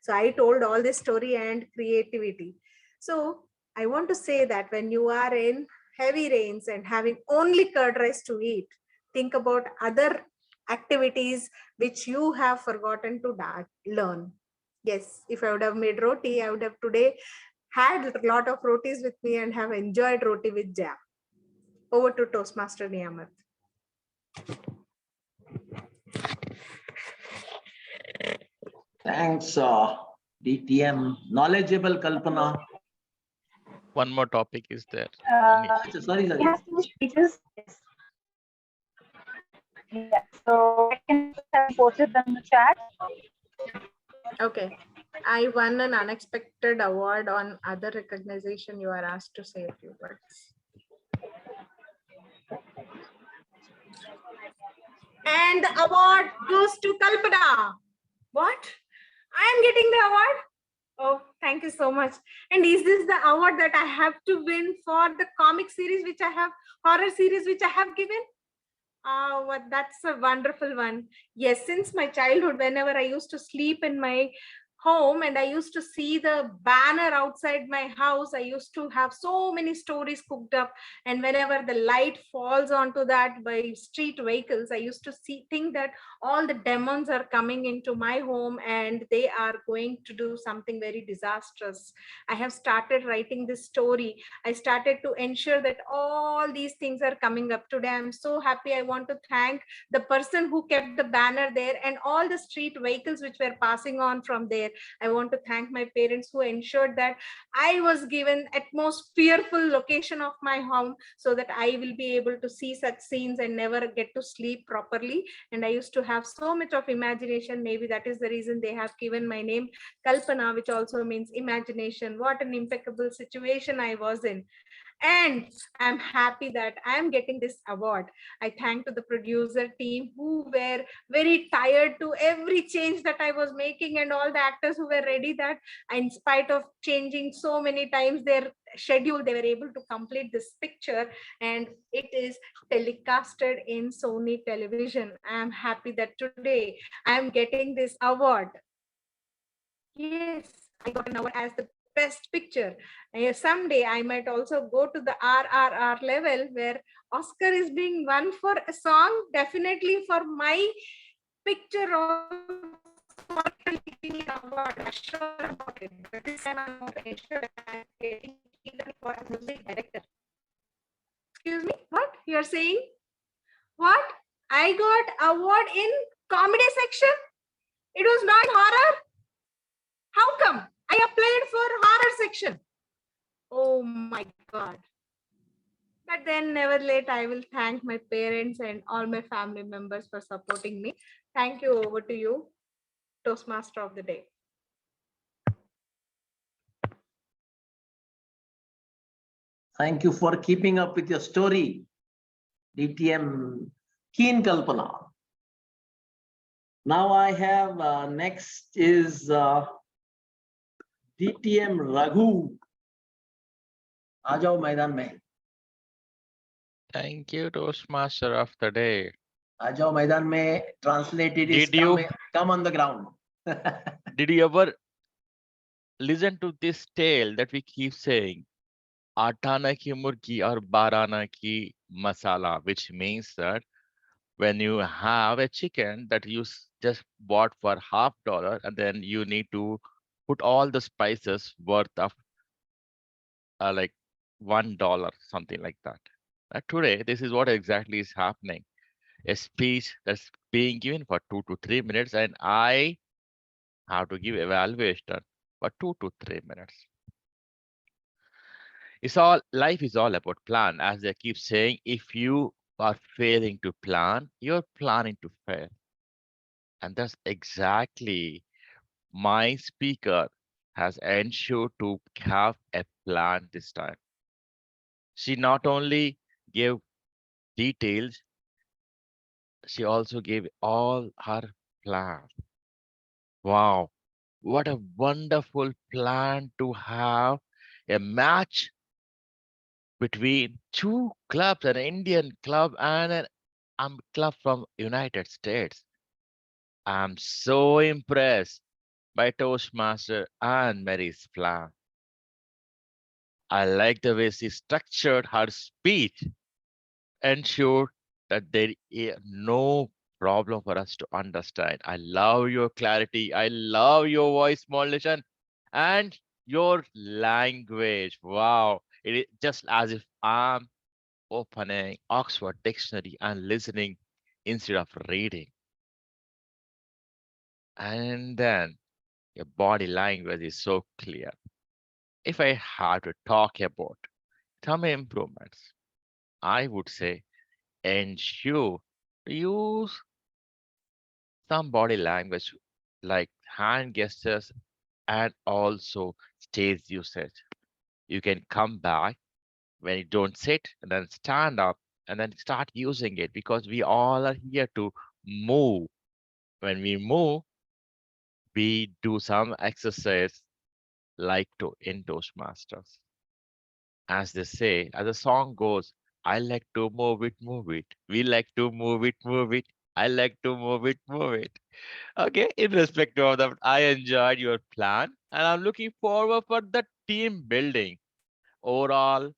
So I told all this story and creativity. So I want to say that when you are in heavy rains and having only curd rice to eat, think about other activities which you have forgotten to learn. Yes, if I would have made roti, I would have today had a lot of rotis with me and have enjoyed roti with jam. Over to Toastmaster Niyamat. Thanks, DTM. Knowledgeable Kalpana. One more topic is there. Sorry. We have 2 speeches. Yes. Yeah. So I can have posted them in the chat. Okay. I won an unexpected award on other recognition. You are asked to say a few words. And the award goes to Kalpana. What? I am getting the award? Oh, thank you so much. And is this the award that I have to win for the comic series which I have, horror series which I have given? What, that's a wonderful one. Yes, since my childhood, whenever I used to sleep in my home and I used to see the banner outside my house, I used to have so many stories cooked up. And whenever the light falls onto that by street vehicles, I used to think that all the demons are coming into my home and they are going to do something very disastrous. I have started writing this story. I started to ensure that all these things are coming up today. I'm so happy. I want to thank the person who kept the banner there and all the street vehicles which were passing on from there. I want to thank my parents who ensured that I was given at most fearful location of my home so that I will be able to see such scenes and never get to sleep properly. And I used to have so much of imagination. Maybe that is the reason they have given my name Kalpana, which also means imagination. What an impeccable situation I was in. And I'm happy that I'm getting this award. I thank to the producer team who were very tired to every change that I was making and all the actors who were ready that in spite of changing so many times their schedule, they were able to complete this picture and it is telecasted in Sony television. I'm happy that today I'm getting this award. Yes, I got an award as the best picture. Someday I might also go to the RRR level where Oscar is being won for a song, definitely for my picture of award. I'm sure about it. But this time I'm not sure that I'm getting even for a music director. Excuse me, what you're saying? What? I got award in comedy section? It was not horror? How come? I applied for horror section. Oh my God. But then never late, I will thank my parents and all my family members for supporting me. Thank you. Over to you, Toastmaster of the day. Thank you for keeping up with your story, DTM Keen Kalpana. Now I have next is DTM Raghu. आ जाओ मैदान में. Thank you, Toastmaster of the day. आ जाओ मैदान में. Translated is come on the ground. Did you ever listen to this tale that we keep saying, Atana ki murgi or barana ki masala, which means that when you have a chicken that you just bought for $50 and then you need to put all the spices worth of like $1, something like that. Today, this is what exactly is happening. A speech that's being given for 2 to 3 minutes, and I have to give evaluation for 2 to 3 minutes. Life is all about plan. As they keep saying, if you are failing to plan, you're planning to fail. And that's exactly my speaker has ensured to have a plan this time. She not only gave details, she also gave all her plan. Wow, what a wonderful plan to have a match between two clubs, an Indian club and an club from United States. I'm so impressed by Toastmaster and Mary's plan. I like the way she structured her speech, ensured that there is no problem for us to understand. I love your clarity. I love your voice modulation and your language. Wow. It is just as if I'm opening Oxford Dictionary and listening instead of reading. And then your body language is so clear. If I had to talk about some improvements, I would say ensure to use some body language like hand gestures and also stage usage. You can come back when you don't sit and then stand up and then start using it, because we all are here to move. When we move, we do some exercise like in Toastmasters. As they say, as the song goes, I like to move it, move it. We like to move it, move it. I like to move it, move it. Okay, in respect of that, I enjoyed your plan and I'm looking forward for the team building. Overall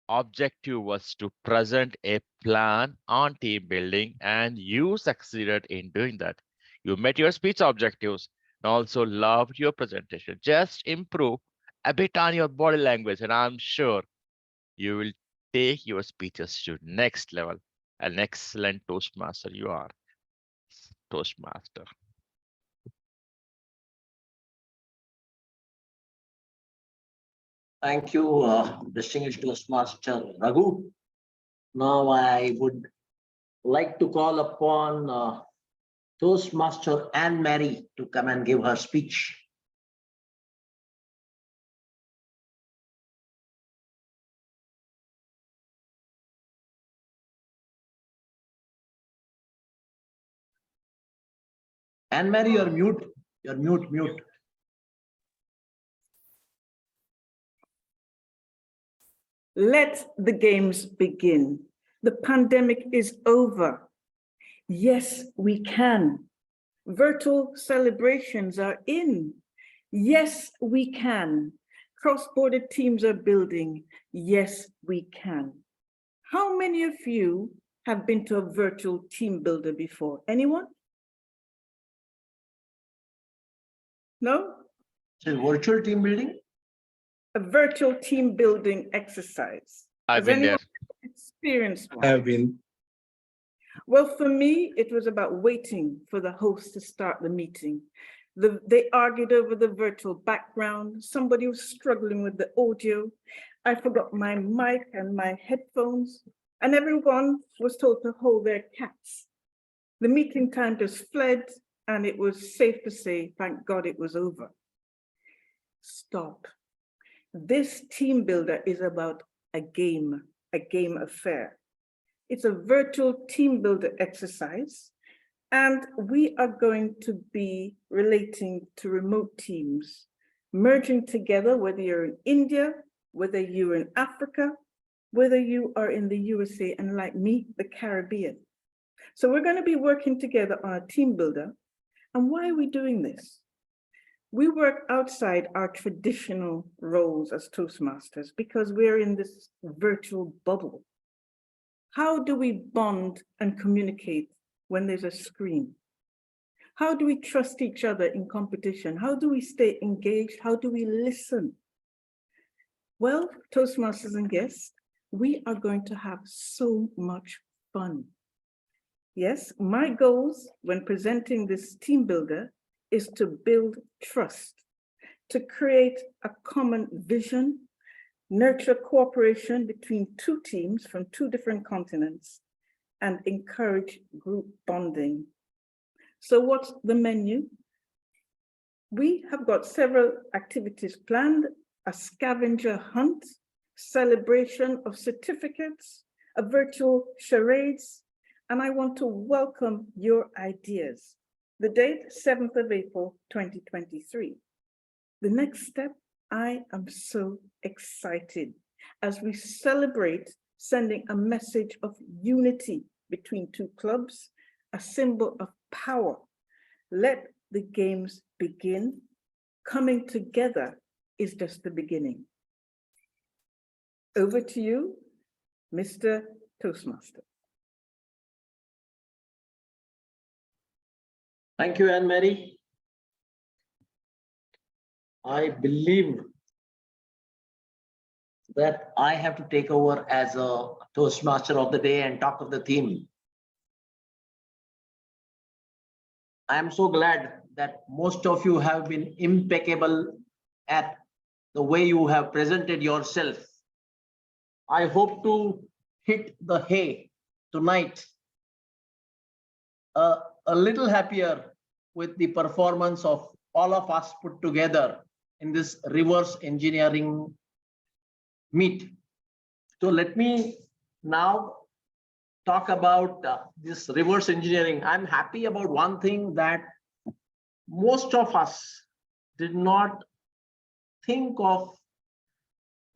objective was to present a plan on team building, and you succeeded in doing that. You met your speech objectives and also loved your presentation. Just improve a bit on your body language, and I'm sure you will take your speeches to next level. An excellent Toastmaster you are. Toastmaster. Thank you, distinguished Toastmaster Raghu. Now I would like to call upon Toastmaster Anne Mary to come and give her speech. Anne Mary, you're mute. You're mute. Let the games begin. The pandemic is over. Yes, we can. Virtual celebrations are in. Yes, we can. Cross-border teams are building. Yes, we can. How many of you have been to a virtual team builder before? Anyone? No? So virtual team building? A virtual team building exercise. I've been there. Experienced one? Have been. Well, for me, it was about waiting for the host to start the meeting. They argued over the virtual background. Somebody was struggling with the audio. I forgot my mic and my headphones, and everyone was told to hold their cats. The meeting time just fled, and it was safe to say, thank God it was over. Stop. This team builder is about a game affair. It's a virtual team builder exercise, and we are going to be relating to remote teams, merging together, whether you're in India, whether you're in Africa, whether you are in the USA, and like me, the Caribbean. So we're going to be working together on a team builder. And why are we doing this? We work outside our traditional roles as Toastmasters because we're in this virtual bubble. How do we bond and communicate when there's a screen? How do we trust each other in competition? How do we stay engaged? How do we listen? Well, Toastmasters and guests, we are going to have so much fun. Yes, my goals when presenting this team builder is to build trust, to create a common vision, nurture cooperation between two teams from two different continents, and encourage group bonding. So what's the menu? We have got several activities planned: a scavenger hunt, celebration of certificates, a virtual charades, and I want to welcome your ideas. The date, 7th of April, 2023. The next step, I am so excited as we celebrate sending a message of unity between two clubs, a symbol of power. Let the games begin. Coming together is just the beginning. Over to you, Mr. Toastmaster. Thank you, Anne-Marie. I believe that I have to take over as a Toastmaster of the day and talk of the theme. I am so glad that most of you have been impeccable at the way you have presented yourself. I hope to hit the hay tonight a little happier with the performance of all of us put together in this reverse engineering meet. So let me now talk about this reverse engineering. I'm happy about one thing, that most of us did not think of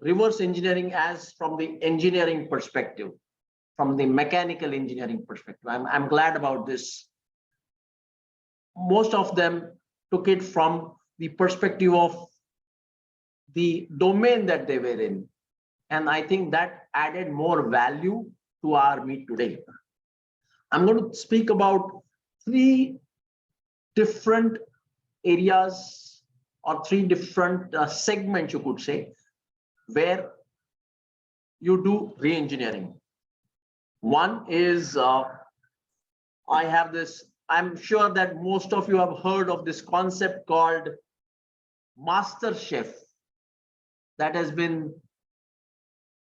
reverse engineering as from the engineering perspective, from the mechanical engineering perspective. I'm glad about this. Most of them took it from the perspective of the domain that they were in. And I think that added more value to our meet today. I'm going to speak about three different areas or three different segments, you could say, where you do re-engineering. One is, I have this, I'm sure that most of you have heard of this concept called Master Chef that has been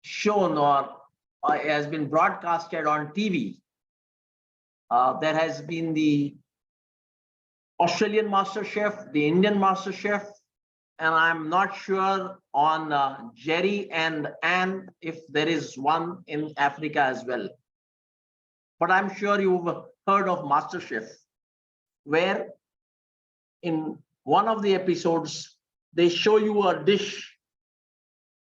shown or has been broadcasted on TV. There has been the Australian Master Chef, the Indian Master Chef, and I'm not sure on Jerry and Anne if there is one in Africa as well. But I'm sure you've heard of Master Chef, where in one of the episodes, they show you a dish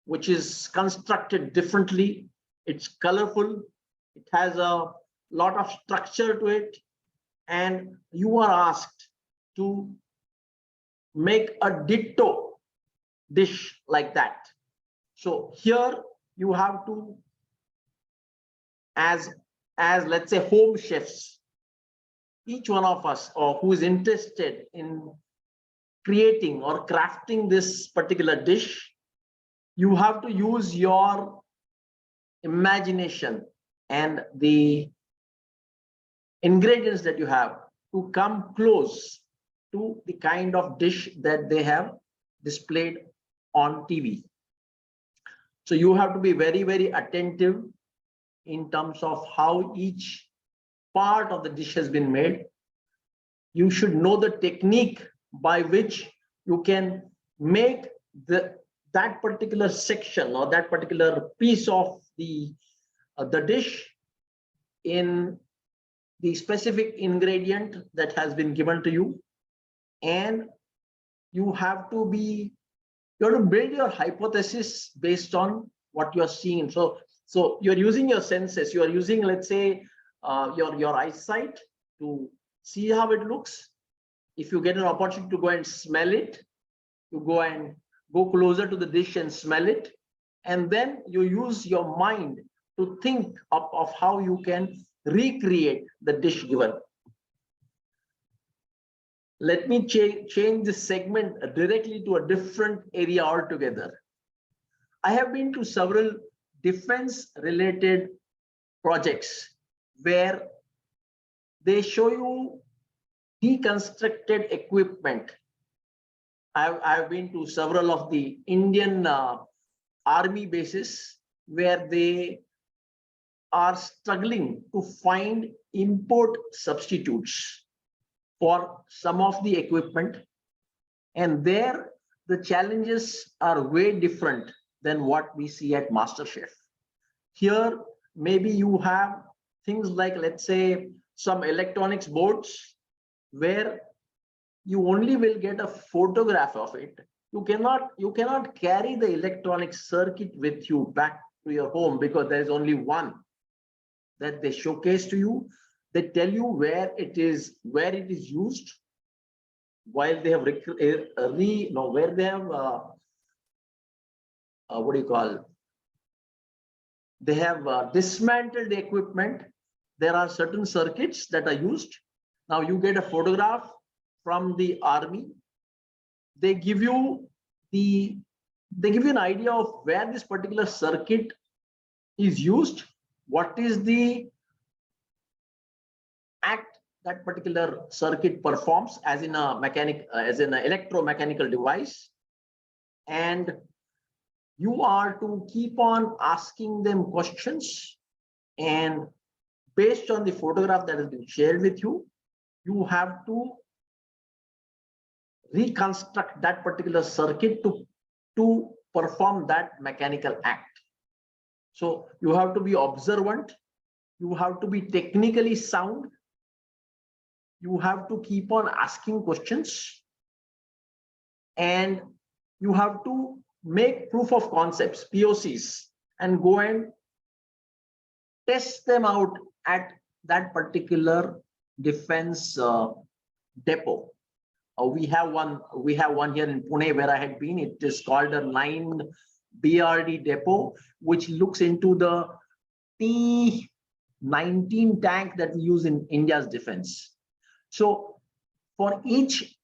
which is constructed differently. It's colorful. It has a lot of structure to it. And you are asked to make a ditto dish like that. So here you have to, as let's say home chefs, each one of us or who is interested in creating or crafting this particular dish, you have to use your imagination and the ingredients that you have to come close to the kind of dish that they have displayed on TV. So you have to be very, very attentive in terms of how each part of the dish has been made. You should know the technique by which you can make that particular section or that particular piece of the dish in the specific ingredient that has been given to you. And you have to build your hypothesis based on what you're seeing. So you're using your senses, you are using, let's say, your eyesight to see how it looks. If you get an opportunity to go and smell it, you go closer to the dish and smell it. And then you use your mind to think of how you can recreate the dish given. let me change this segment directly to a different area altogether. I have been to several defense related projects where they show you deconstructed equipment. I've been to several of the Indian army bases where they are struggling to find import substitutes for some of the equipment. And there, the challenges are way different than what we see at MasterChef. Here, maybe you have things like, let's say, some electronics boards where you only will get a photograph of it. You cannot carry the electronic circuit with you back to your home because there is only one that they showcase to you. They tell you where it is used, while they have where they have what do you call? They have dismantled the equipment. There are certain circuits that are used. Now you get a photograph from the army. They give you an idea of where this particular circuit is used, what is the act that particular circuit performs as in a as in an electromechanical device, and you are to keep on asking them questions, and based on the photograph that has been shared with you, you have to reconstruct that particular circuit to perform that mechanical act. So you have to be observant, you have to be technically sound, you have to keep on asking questions, and you have to make proof of concepts, POCs, and go and test them out at that particular defense depot. We have one here in Pune where I had been. It is called a 9 BRD depot, which looks into the T-19 tank that we use in India's defense. So for each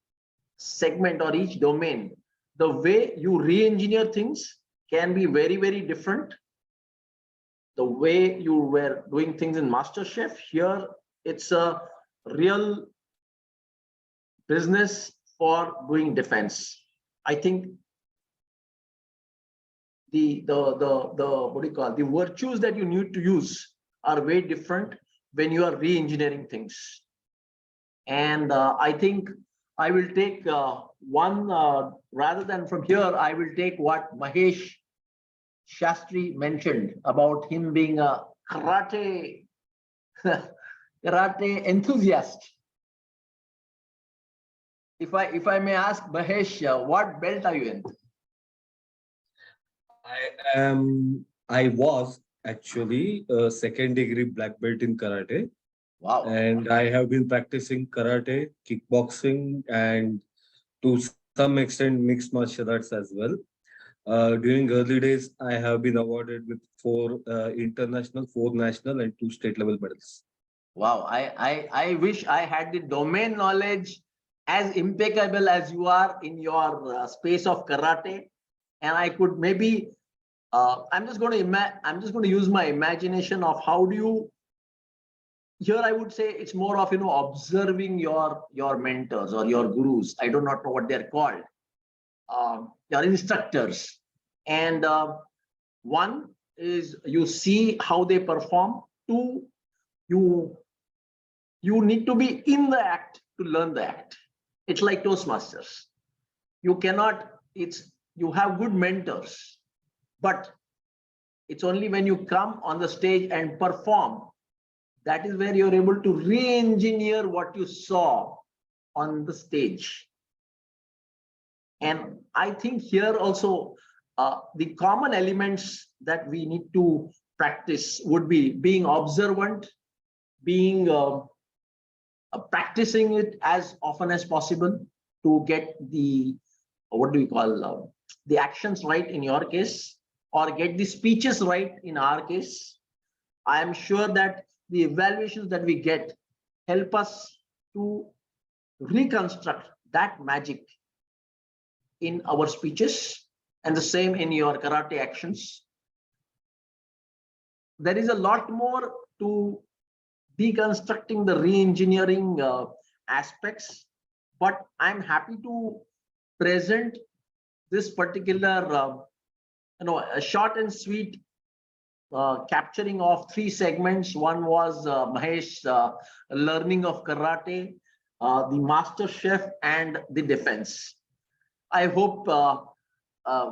segment or each domain, the way you re-engineer things can be very, very different. The way you were doing things in MasterChef, here it's a real business for doing defense. I think the what do you call, the virtues that you need to use are way different when you are re-engineering things. And I think I will take one, rather than from here, I will take what Mahesh Shastri mentioned about him being a karate enthusiast. If I may ask Mahesh, what belt are you in? I was actually a second degree black belt in karate. Wow. And I have been practicing karate, kickboxing, and to some extent mixed martial arts as well. During early days, I have been awarded with 4 international, 4 national, and 2 state level medals. Wow, I wish I had the domain knowledge as impeccable as you are in your space of karate, and I could maybe I'm just going to use my imagination of how do you. Here I would say it's more of observing your mentors or your gurus. I do not know what they're called, your instructors, and one is you see how they perform. 2, you need to be in the act to learn the act. It's like Toastmasters. You have good mentors, but it's only when you come on the stage and perform that is where you're able to re-engineer what you saw on the stage. And I think here also the common elements that we need to practice would be being observant, being practicing it as often as possible to get the, what do we call, the actions right in your case, or get the speeches right in our case. I am sure that the evaluations that we get help us to reconstruct that magic in our speeches and the same in your karate actions. There is a lot more to deconstructing the re-engineering aspects, but I'm happy to present this particular, a short and sweet capturing of 3 segments. One was Mahesh learning of karate, the master chef, and the defense. I hope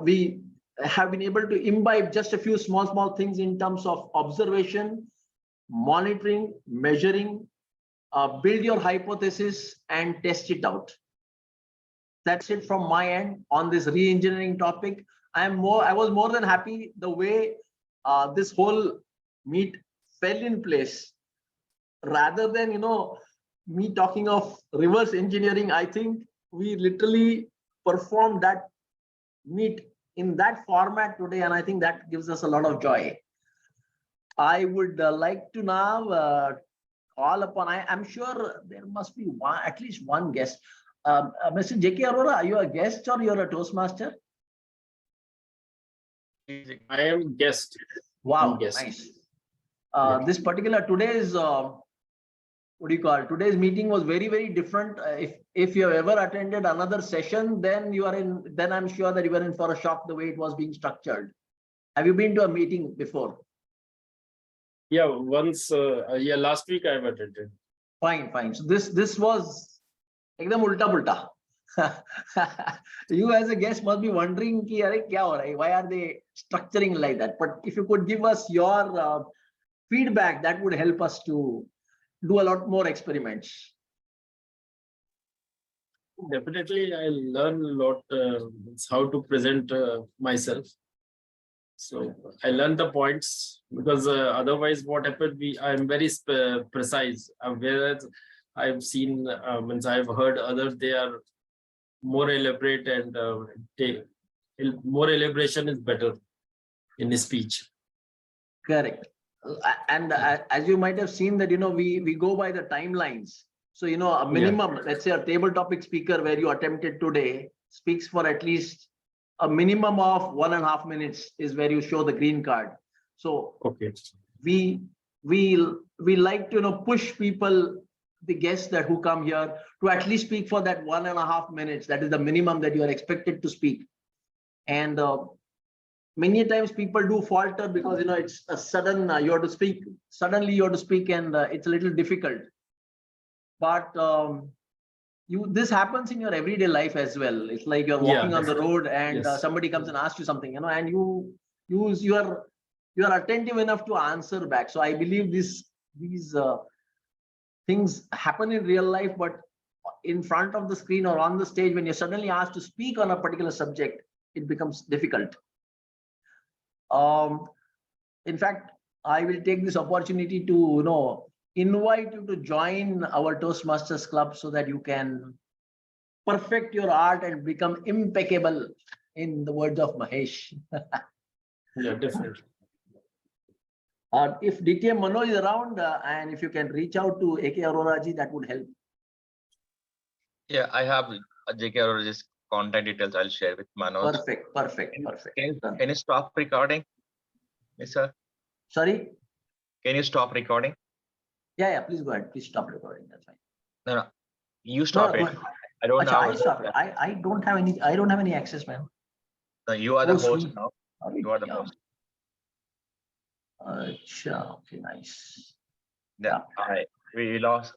we have been able to imbibe just a few small things in terms of observation, monitoring, measuring, build your hypothesis and test it out. That's it from my end on this re-engineering topic. I was more than happy the way this whole meet fell in place. Rather than me talking of reverse engineering, I think we literally performed that meet in that format today, and I think that gives us a lot of joy. I would like to now call upon, I'm sure there must be at least one guest. Mr. J.K. Arora, are you a guest or you're a Toastmaster? I am guest. Wow, guest. nice. This particular today's today's meeting was very different. If you have ever attended another session, then I'm sure that you were in for a shock the way it was being structured. Have you been to a meeting before? Yeah, once. Yeah, last week I have attended. Fine. So this was ekdam ulta pulta. You as a guest must be wondering ki, Are, kya ho raha hai? Why are they structuring like that? But if you could give us your feedback, that would help us to do a lot more experiments. Definitely, I learn a lot how to present myself. So I learned the points, because otherwise what happened, I'm very precise. Whereas I've seen, once I've heard others, they are more elaborate, and more elaboration is better in a speech. Correct. And as you might have seen that, we go by the timelines. So, a minimum, let's say a table topic speaker where you attempted today speaks for at least a minimum of 1.5 minutes is where you show the green card. So okay, we like to push people, the guests who come here, to at least speak for that 1.5 minutes. That is the minimum that you are expected to speak. And many times people do falter because it's a sudden you have to speak. Suddenly you have to speak, and it's a little difficult. But this happens in your everyday life as well. It's like you're walking on the road, and somebody comes and asks you something, and you are attentive enough to answer back. So I believe these things happen in real life, but in front of the screen or on the stage, when you're suddenly asked to speak on a particular subject, it becomes difficult. In fact, I will take this opportunity to invite you to join our Toastmasters Club so that you can perfect your art and become impeccable, in the words of Mahesh. Yeah, definitely. If DTM Manoj is around, and if you can reach out to AK Arora ji, that would help. Yeah, I have JK Arora's contact details. I'll share with Manoj. Perfect. Can you stop recording, Nisarg? Sorry? Can you stop recording? Yeah, please go ahead. Please stop recording. That's fine. No, you stop it. I don't know. I stop it. I don't have any access, man. No, you are the host now. You are the host. Okay, nice. Yeah, we lost